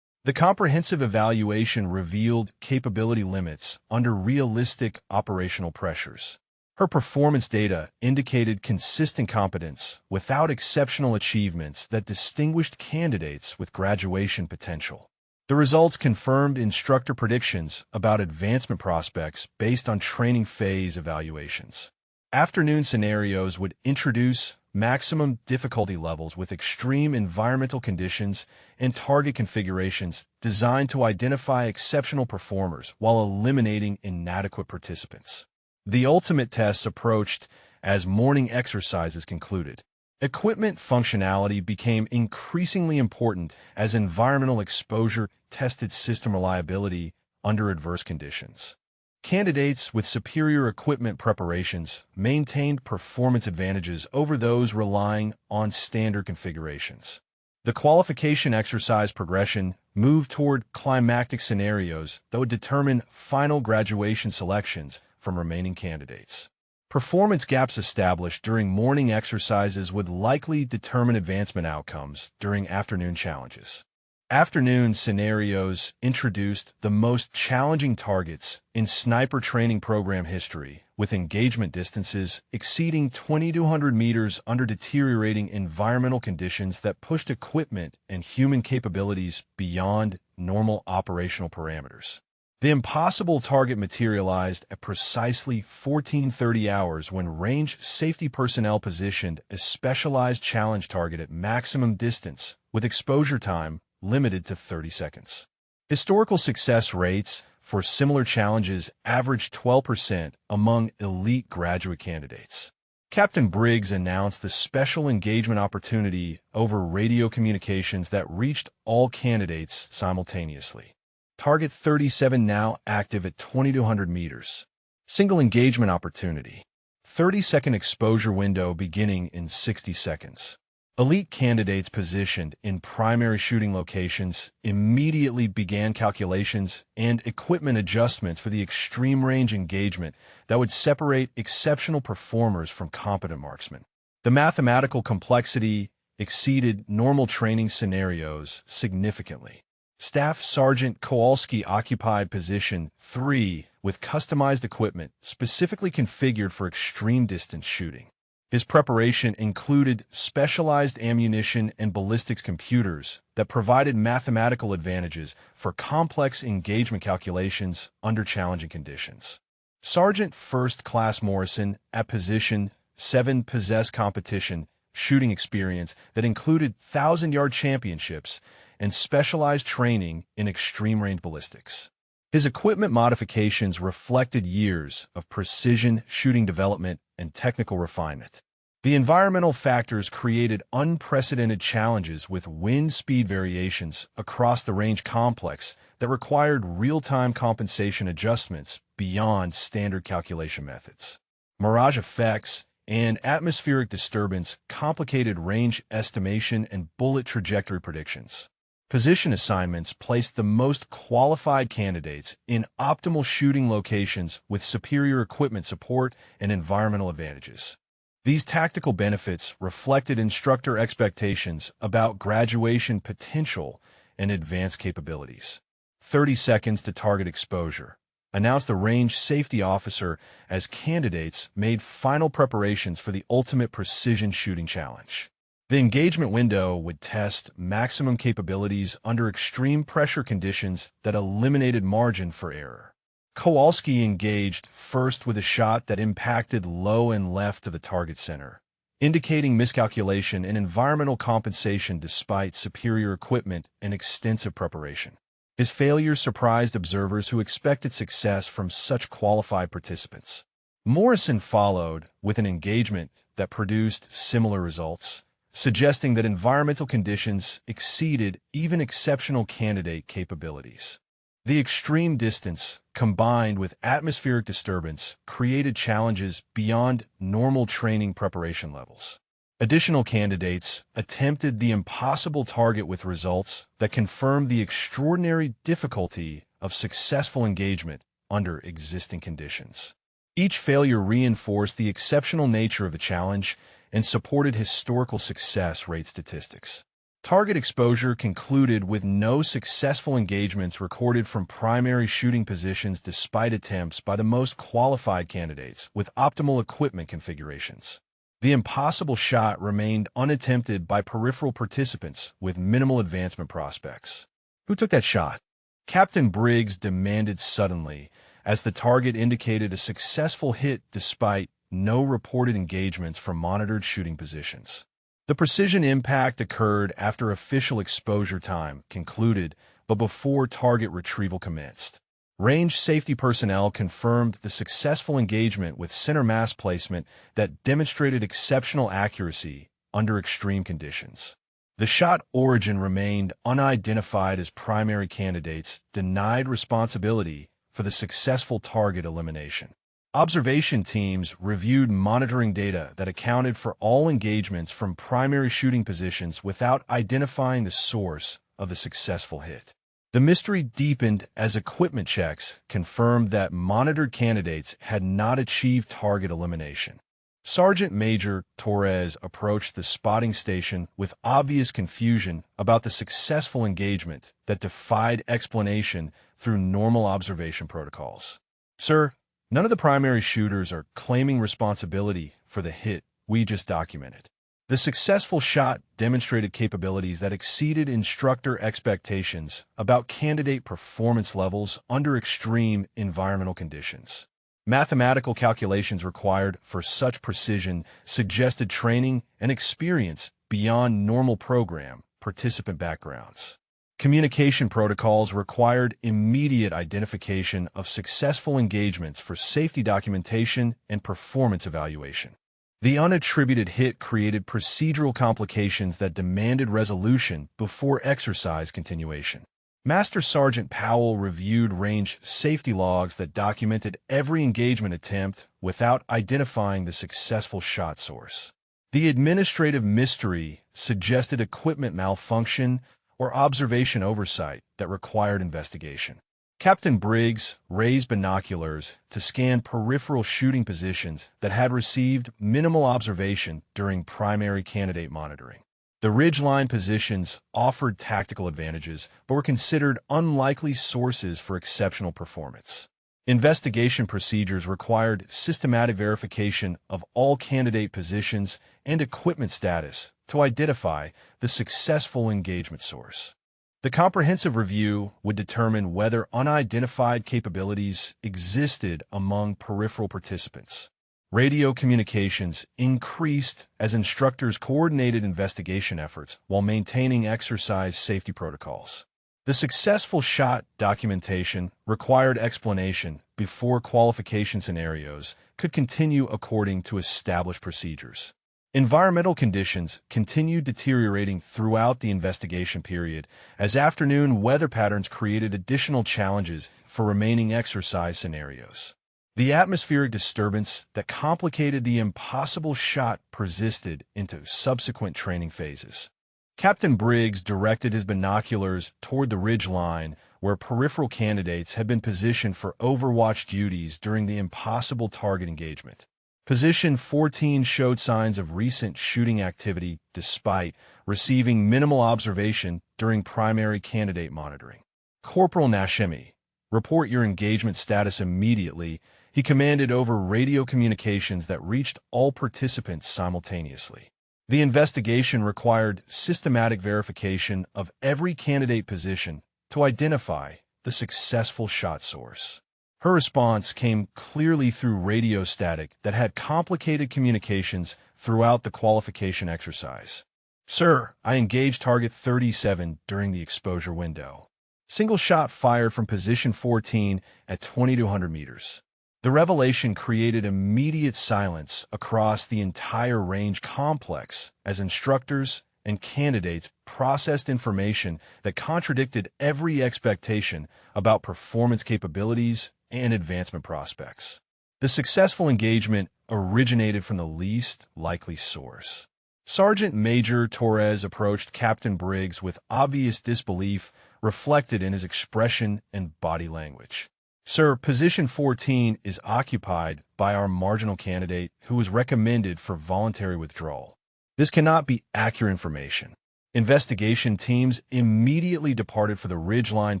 The comprehensive evaluation revealed capability limits under realistic operational pressures. Her performance data indicated consistent competence without exceptional achievements that distinguished candidates with graduation potential. The results confirmed instructor predictions about advancement prospects based on training phase evaluations. Afternoon scenarios would introduce maximum difficulty levels with extreme environmental conditions and target configurations designed to identify exceptional performers while eliminating inadequate participants. The ultimate tests approached as morning exercises concluded. Equipment functionality became increasingly important as environmental exposure tested system reliability under adverse conditions. Candidates with superior equipment preparations maintained performance advantages over those relying on standard configurations. The qualification exercise progression moved toward climactic scenarios that would determine final graduation selections from remaining candidates. Performance gaps established during morning exercises would likely determine advancement outcomes during afternoon challenges. Afternoon scenarios introduced the most challenging targets in sniper training program history, with engagement distances exceeding 2,200 meters under deteriorating environmental conditions that pushed equipment and human capabilities beyond normal operational parameters. The impossible target materialized at precisely 14:30 hours when range safety personnel positioned a specialized challenge target at maximum distance, with exposure time limited to 30 seconds. Historical success rates for similar challenges averaged 12% among elite graduate candidates. Captain Briggs announced the special engagement opportunity over radio communications that reached all candidates simultaneously. Target 37 now active at 2,200 meters. Single engagement opportunity. 30-second exposure window beginning in 60 seconds. Elite candidates positioned in primary shooting locations immediately began calculations and equipment adjustments for the extreme range engagement that would separate exceptional performers from competent marksmen. The mathematical complexity exceeded normal training scenarios significantly. Staff Sergeant Kowalski occupied position 3 with customized equipment specifically configured for extreme distance shooting. His preparation included specialized ammunition and ballistics computers that provided mathematical advantages for complex engagement calculations under challenging conditions. Sergeant First Class Morrison at position 7 possessed competition shooting experience that included 1,000-yard championships and specialized training in extreme-range ballistics. His equipment modifications reflected years of precision shooting development and technical refinement. The environmental factors created unprecedented challenges with wind speed variations across the range complex that required real-time compensation adjustments beyond standard calculation methods. Mirage effects and atmospheric disturbance complicated range estimation and bullet trajectory predictions. Position assignments placed the most qualified candidates in optimal shooting locations with superior equipment support and environmental advantages. These tactical benefits reflected instructor expectations about graduation potential and advanced capabilities. 30 seconds to target exposure, announced the range safety officer as candidates made final preparations for the ultimate precision shooting challenge. The engagement window would test maximum capabilities under extreme pressure conditions that eliminated margin for error. Kowalski engaged first with a shot that impacted low and left of the target center, indicating miscalculation and environmental compensation despite superior equipment and extensive preparation. His failure surprised observers who expected success from such qualified participants. Morrison followed with an engagement that produced similar results, suggesting that environmental conditions exceeded even exceptional candidate capabilities. The extreme distance, combined with atmospheric disturbance, created challenges beyond normal training preparation levels. Additional candidates attempted the impossible target with results that confirmed the extraordinary difficulty of successful engagement under existing conditions. Each failure reinforced the exceptional nature of the challenge and supported historical success rate statistics. Target exposure concluded with no successful engagements recorded from primary shooting positions despite attempts by the most qualified candidates with optimal equipment configurations. The impossible shot remained unattempted by peripheral participants with minimal advancement prospects. Who took that shot? Captain Briggs demanded suddenly, as the target indicated a successful hit despite no reported engagements from monitored shooting positions. The precision impact occurred after official exposure time concluded, but before target retrieval commenced. Range safety personnel confirmed the successful engagement with center mass placement that demonstrated exceptional accuracy under extreme conditions. The shot origin remained unidentified as primary candidates denied responsibility for the successful target elimination. Observation teams reviewed monitoring data that accounted for all engagements from primary shooting positions without identifying the source of the successful hit. The mystery deepened as equipment checks confirmed that monitored candidates had not achieved target elimination. Sergeant Major Torres approached the spotting station with obvious confusion about the successful engagement that defied explanation through normal observation protocols. "Sir, none of the primary shooters are claiming responsibility for the hit we just documented. The successful shot demonstrated capabilities that exceeded instructor expectations about candidate performance levels under extreme environmental conditions. Mathematical calculations required for such precision suggested training and experience beyond normal program participant backgrounds. Communication protocols required immediate identification of successful engagements for safety documentation and performance evaluation. The unattributed hit created procedural complications that demanded resolution before exercise continuation. Master Sergeant Powell reviewed range safety logs that documented every engagement attempt without identifying the successful shot source. The administrative mystery suggested equipment malfunction or observation oversight that required investigation. Captain Briggs raised binoculars to scan peripheral shooting positions that had received minimal observation during primary candidate monitoring. The ridgeline positions offered tactical advantages, but were considered unlikely sources for exceptional performance. Investigation procedures required systematic verification of all candidate positions and equipment status to identify the successful engagement source. The comprehensive review would determine whether unidentified capabilities existed among peripheral participants. Radio communications increased as instructors coordinated investigation efforts while maintaining exercise safety protocols. The successful shot documentation required explanation before qualification scenarios could continue according to established procedures. Environmental conditions continued deteriorating throughout the investigation period as afternoon weather patterns created additional challenges for remaining exercise scenarios. The atmospheric disturbance that complicated the impossible shot persisted into subsequent training phases. Captain Briggs directed his binoculars toward the ridge line where peripheral candidates had been positioned for Overwatch duties during the impossible target engagement. Position 14 showed signs of recent shooting activity despite receiving minimal observation during primary candidate monitoring. Corporal Nashemi, report your engagement status immediately. He commanded over radio communications that reached all participants simultaneously. The investigation required systematic verification of every candidate position to identify the successful shot source. Her response came clearly through radio static that had complicated communications throughout the qualification exercise. "Sir, I engaged target 37 during the exposure window. Single shot fired from position 14 at 2200 meters. The revelation created immediate silence across the entire range complex as instructors and candidates processed information that contradicted every expectation about performance capabilities and advancement prospects. The successful engagement originated from the least likely source. Sergeant Major Torres approached Captain Briggs with obvious disbelief reflected in his expression and body language. "Sir, position 14 is occupied by our marginal candidate who was recommended for voluntary withdrawal. This cannot be accurate information." Investigation teams immediately departed for the ridgeline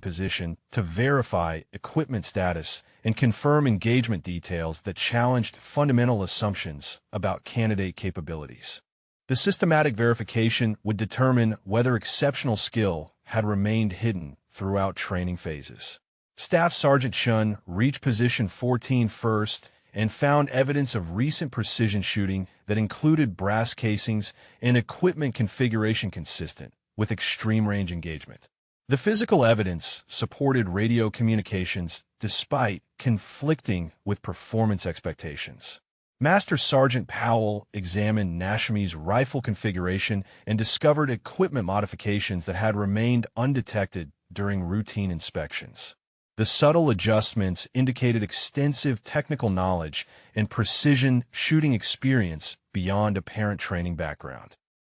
position to verify equipment status and confirm engagement details that challenged fundamental assumptions about candidate capabilities. The systematic verification would determine whether exceptional skill had remained hidden throughout training phases. Staff Sergeant Shun reached position 14 first and found evidence of recent precision shooting that included brass casings and equipment configuration consistent with extreme range engagement. The physical evidence supported radio communications despite conflicting with performance expectations. Master Sergeant Powell examined Nashami's rifle configuration and discovered equipment modifications that had remained undetected during routine inspections. The subtle adjustments indicated extensive technical knowledge and precision shooting experience beyond apparent training background.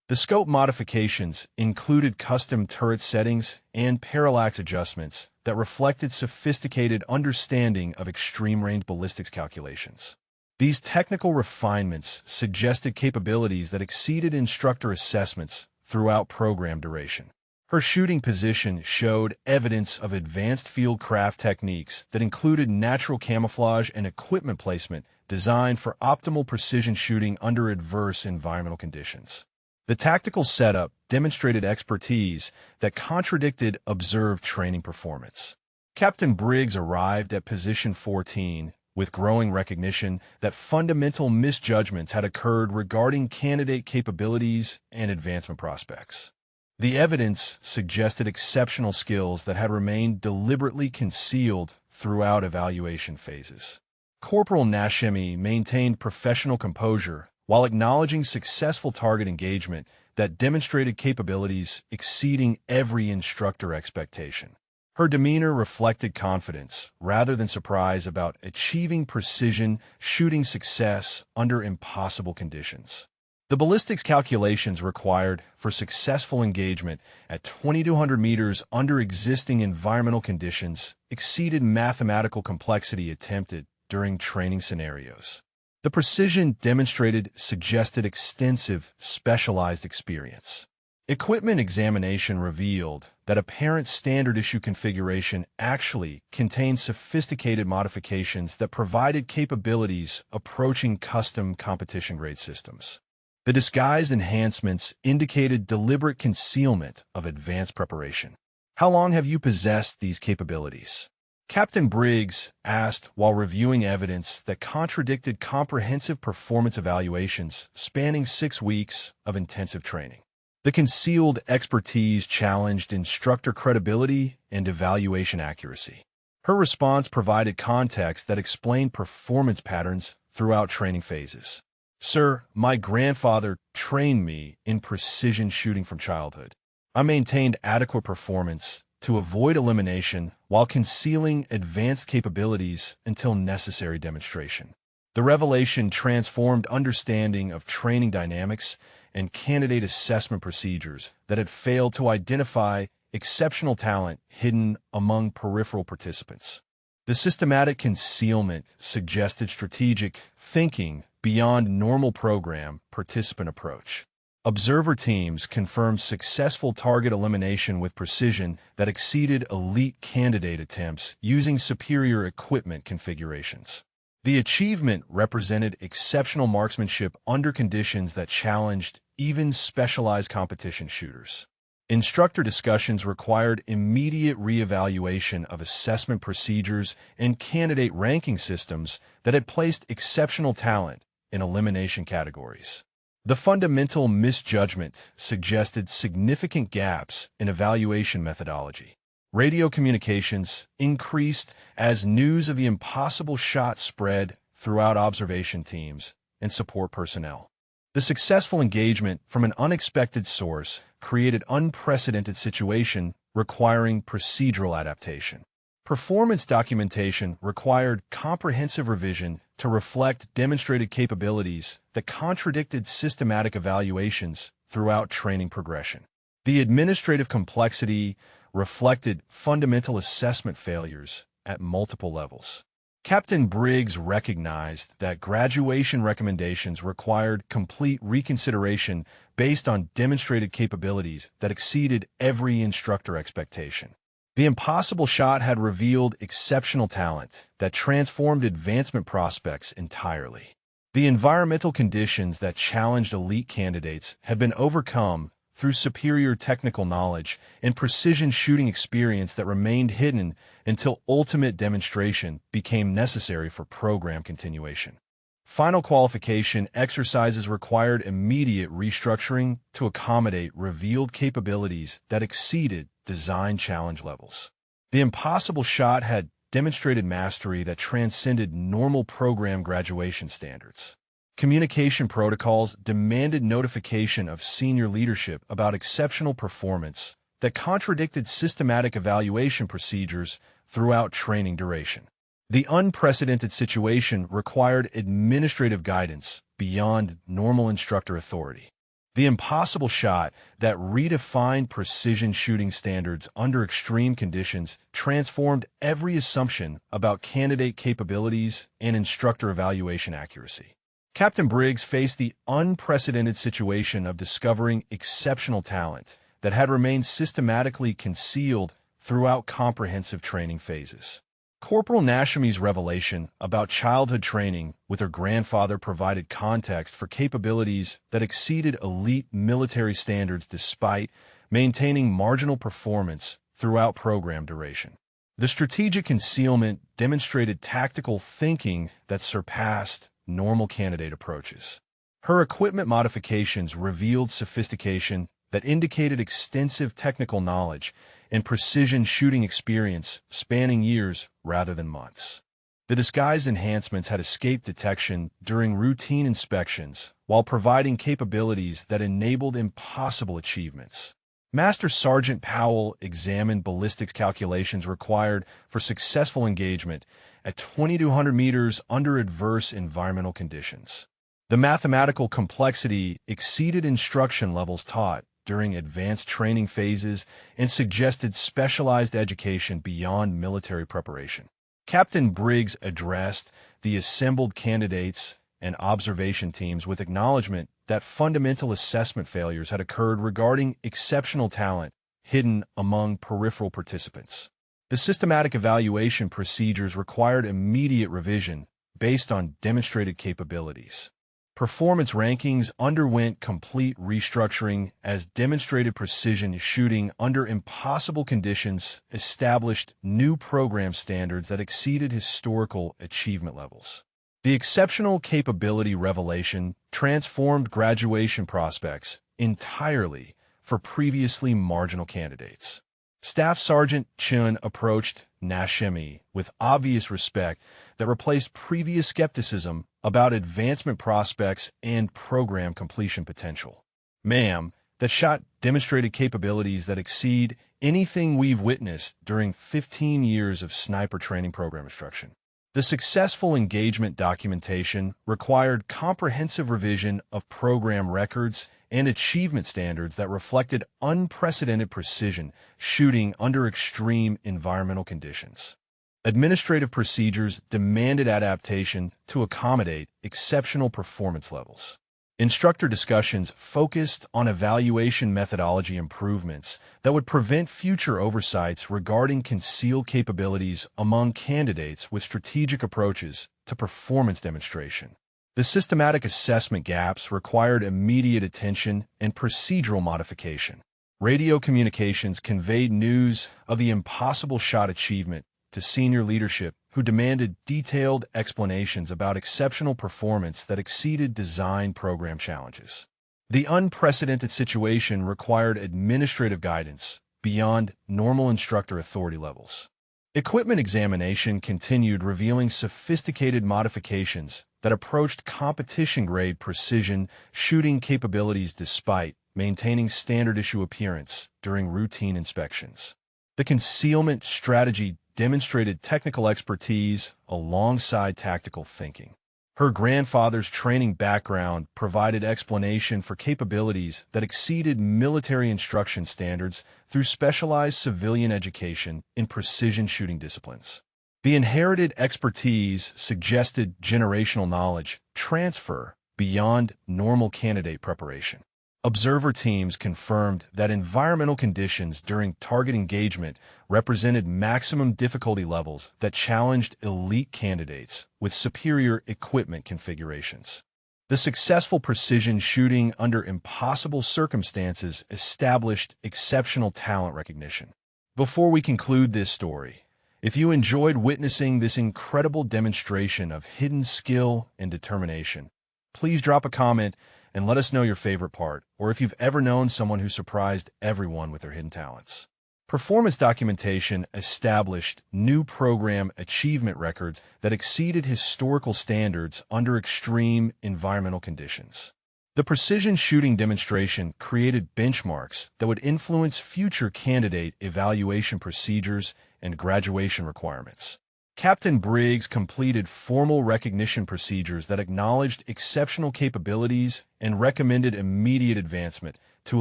The scope modifications included custom turret settings and parallax adjustments that reflected sophisticated understanding of extreme-range ballistics calculations. These technical refinements suggested capabilities that exceeded instructor assessments throughout program duration. Her shooting position showed evidence of advanced field craft techniques that included natural camouflage and equipment placement designed for optimal precision shooting under adverse environmental conditions. The tactical setup demonstrated expertise that contradicted observed training performance. Captain Briggs arrived at Position 14 with growing recognition that fundamental misjudgments had occurred regarding candidate capabilities and advancement prospects. The evidence suggested exceptional skills that had remained deliberately concealed throughout evaluation phases. Corporal Nashemi maintained professional composure while acknowledging successful target engagement that demonstrated capabilities exceeding every instructor expectation. Her demeanor reflected confidence rather than surprise about achieving precision shooting success under impossible conditions. The ballistics calculations required for successful engagement at 2,200 meters under existing environmental conditions exceeded mathematical complexity attempted during training scenarios. The precision demonstrated suggested extensive, specialized experience. Equipment examination revealed that apparent standard issue configuration actually contained sophisticated modifications that provided capabilities approaching custom competition-grade systems. The disguised enhancements indicated deliberate concealment of advanced preparation. How long have you possessed these capabilities? Captain Briggs asked while reviewing evidence that contradicted comprehensive performance evaluations spanning 6 weeks of intensive training. The concealed expertise challenged instructor credibility and evaluation accuracy. Her response provided context that explained performance patterns throughout training phases. Sir, my grandfather trained me in precision shooting from childhood. I maintained adequate performance to avoid elimination while concealing advanced capabilities until necessary demonstration. The revelation transformed understanding of training dynamics and candidate assessment procedures that had failed to identify exceptional talent hidden among peripheral participants. The systematic concealment suggested strategic thinking beyond normal program participant approach. Observer teams confirmed successful target elimination with precision that exceeded elite candidate attempts using superior equipment configurations. The achievement represented exceptional marksmanship under conditions that challenged even specialized competition shooters. Instructor discussions required immediate reevaluation of assessment procedures and candidate ranking systems that had placed exceptional talent in elimination categories. The fundamental misjudgment suggested significant gaps in evaluation methodology. Radio communications increased as news of the impossible shot spread throughout observation teams and support personnel. The successful engagement from an unexpected source created unprecedented situation requiring procedural adaptation. Performance documentation required comprehensive revision to reflect demonstrated capabilities that contradicted systematic evaluations throughout training progression. The administrative complexity reflected fundamental assessment failures at multiple levels. Captain Briggs recognized that graduation recommendations required complete reconsideration based on demonstrated capabilities that exceeded every instructor expectation. The impossible shot had revealed exceptional talent that transformed advancement prospects entirely. The environmental conditions that challenged elite candidates had been overcome through superior technical knowledge and precision shooting experience that remained hidden until ultimate demonstration became necessary for program continuation. Final qualification exercises required immediate restructuring to accommodate revealed capabilities that exceeded design challenge levels. The impossible shot had demonstrated mastery that transcended normal program graduation standards. Communication protocols demanded notification of senior leadership about exceptional performance that contradicted systematic evaluation procedures throughout training duration. The unprecedented situation required administrative guidance beyond normal instructor authority. The impossible shot that redefined precision shooting standards under extreme conditions transformed every assumption about candidate capabilities and instructor evaluation accuracy. Captain Briggs faced the unprecedented situation of discovering exceptional talent that had remained systematically concealed throughout comprehensive training phases. Corporal Nashami's revelation about childhood training with her grandfather provided context for capabilities that exceeded elite military standards despite maintaining marginal performance throughout program duration. The strategic concealment demonstrated tactical thinking that surpassed normal candidate approaches. Her equipment modifications revealed sophistication that indicated extensive technical knowledge and precision shooting experience spanning years rather than months. The disguise enhancements had escaped detection during routine inspections while providing capabilities that enabled impossible achievements. Master Sergeant Powell examined ballistics calculations required for successful engagement at 2,200 meters under adverse environmental conditions. The mathematical complexity exceeded instruction levels taught during advanced training phases and suggested specialized education beyond military preparation. Captain Briggs addressed the assembled candidates and observation teams with acknowledgement that fundamental assessment failures had occurred regarding exceptional talent hidden among peripheral participants. The systematic evaluation procedures required immediate revision based on demonstrated capabilities. Performance rankings underwent complete restructuring as demonstrated precision shooting under impossible conditions established new program standards that exceeded historical achievement levels. The exceptional capability revelation transformed graduation prospects entirely for previously marginal candidates. Staff Sergeant Chun approached Nashemi with obvious respect that replaced previous skepticism about advancement prospects and program completion potential. Ma'am, that shot demonstrated capabilities that exceed anything we've witnessed during 15 years of sniper training program instruction. The successful engagement documentation required comprehensive revision of program records and achievement standards that reflected unprecedented precision shooting under extreme environmental conditions. Administrative procedures demanded adaptation to accommodate exceptional performance levels. Instructor discussions focused on evaluation methodology improvements that would prevent future oversights regarding concealed capabilities among candidates with strategic approaches to performance demonstration. The systematic assessment gaps required immediate attention and procedural modification. Radio communications conveyed news of the impossible shot achievement to senior leadership who demanded detailed explanations about exceptional performance that exceeded design program challenges. The unprecedented situation required administrative guidance beyond normal instructor authority levels. Equipment examination continued, revealing sophisticated modifications that approached competition-grade precision shooting capabilities despite maintaining standard-issue appearance during routine inspections. The concealment strategy demonstrated technical expertise alongside tactical thinking. Her grandfather's training background provided explanation for capabilities that exceeded military instruction standards through specialized civilian education in precision shooting disciplines. The inherited expertise suggested generational knowledge transfer beyond normal candidate preparation. Observer teams confirmed that environmental conditions during target engagement represented maximum difficulty levels that challenged elite candidates with superior equipment configurations. The successful precision shooting under impossible circumstances established exceptional talent recognition. Before we conclude this story, if you enjoyed witnessing this incredible demonstration of hidden skill and determination, please drop a comment and let us know your favorite part, or if you've ever known someone who surprised everyone with their hidden talents. Performance documentation established new program achievement records that exceeded historical standards under extreme environmental conditions. The precision shooting demonstration created benchmarks that would influence future candidate evaluation procedures and graduation requirements. Captain Briggs completed formal recognition procedures that acknowledged exceptional capabilities and recommended immediate advancement to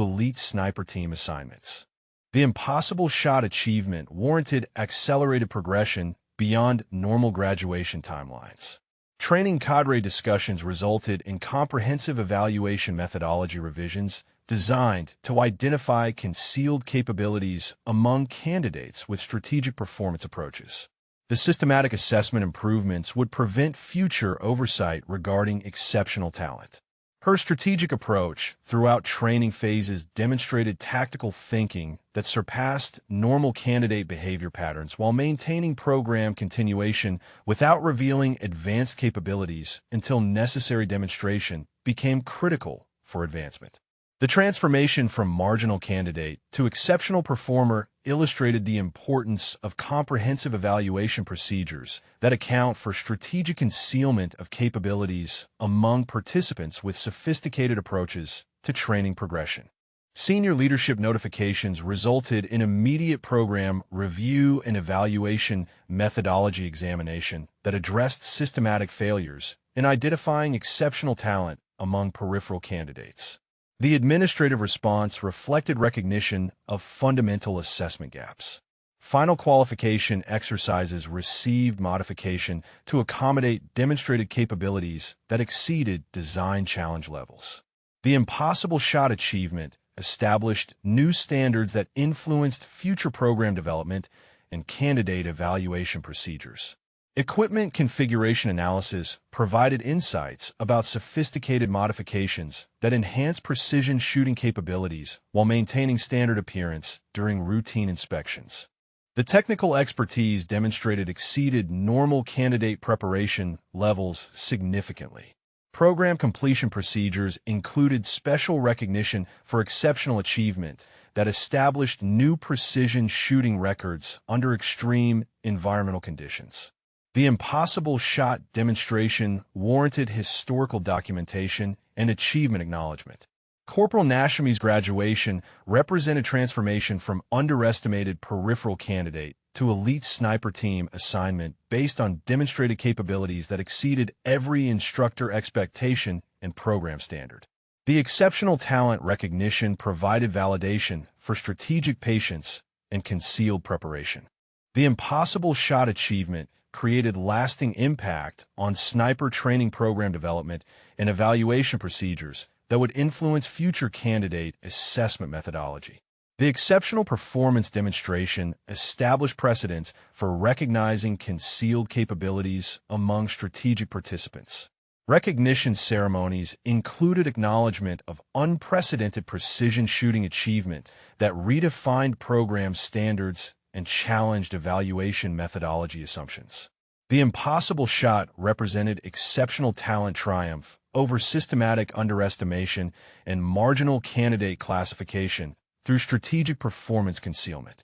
elite sniper team assignments. The impossible shot achievement warranted accelerated progression beyond normal graduation timelines. Training cadre discussions resulted in comprehensive evaluation methodology revisions designed to identify concealed capabilities among candidates with strategic performance approaches. The systematic assessment improvements would prevent future oversight regarding exceptional talent. Her strategic approach throughout training phases demonstrated tactical thinking that surpassed normal candidate behavior patterns while maintaining program continuation without revealing advanced capabilities until necessary demonstration became critical for advancement. The transformation from marginal candidate to exceptional performer illustrated the importance of comprehensive evaluation procedures that account for strategic concealment of capabilities among participants with sophisticated approaches to training progression. Senior leadership notifications resulted in immediate program review and evaluation methodology examination that addressed systematic failures in identifying exceptional talent among peripheral candidates. The administrative response reflected recognition of fundamental assessment gaps. Final qualification exercises received modification to accommodate demonstrated capabilities that exceeded design challenge levels. The impossible shot achievement established new standards that influenced future program development and candidate evaluation procedures. Equipment configuration analysis provided insights about sophisticated modifications that enhance precision shooting capabilities while maintaining standard appearance during routine inspections. The technical expertise demonstrated exceeded normal candidate preparation levels significantly. Program completion procedures included special recognition for exceptional achievement that established new precision shooting records under extreme environmental conditions. The impossible shot demonstration warranted historical documentation and achievement acknowledgement. Corporal Nashami's graduation represented transformation from underestimated peripheral candidate to elite sniper team assignment based on demonstrated capabilities that exceeded every instructor expectation and program standard. The exceptional talent recognition provided validation for strategic patience and concealed preparation. The impossible shot achievement created lasting impact on sniper training program development and evaluation procedures that would influence future candidate assessment methodology. The exceptional performance demonstration established precedents for recognizing concealed capabilities among strategic participants. Recognition ceremonies included acknowledgement of unprecedented precision shooting achievement that redefined program standards and challenged evaluation methodology assumptions. The impossible shot represented exceptional talent triumph over systematic underestimation and marginal candidate classification through strategic performance concealment.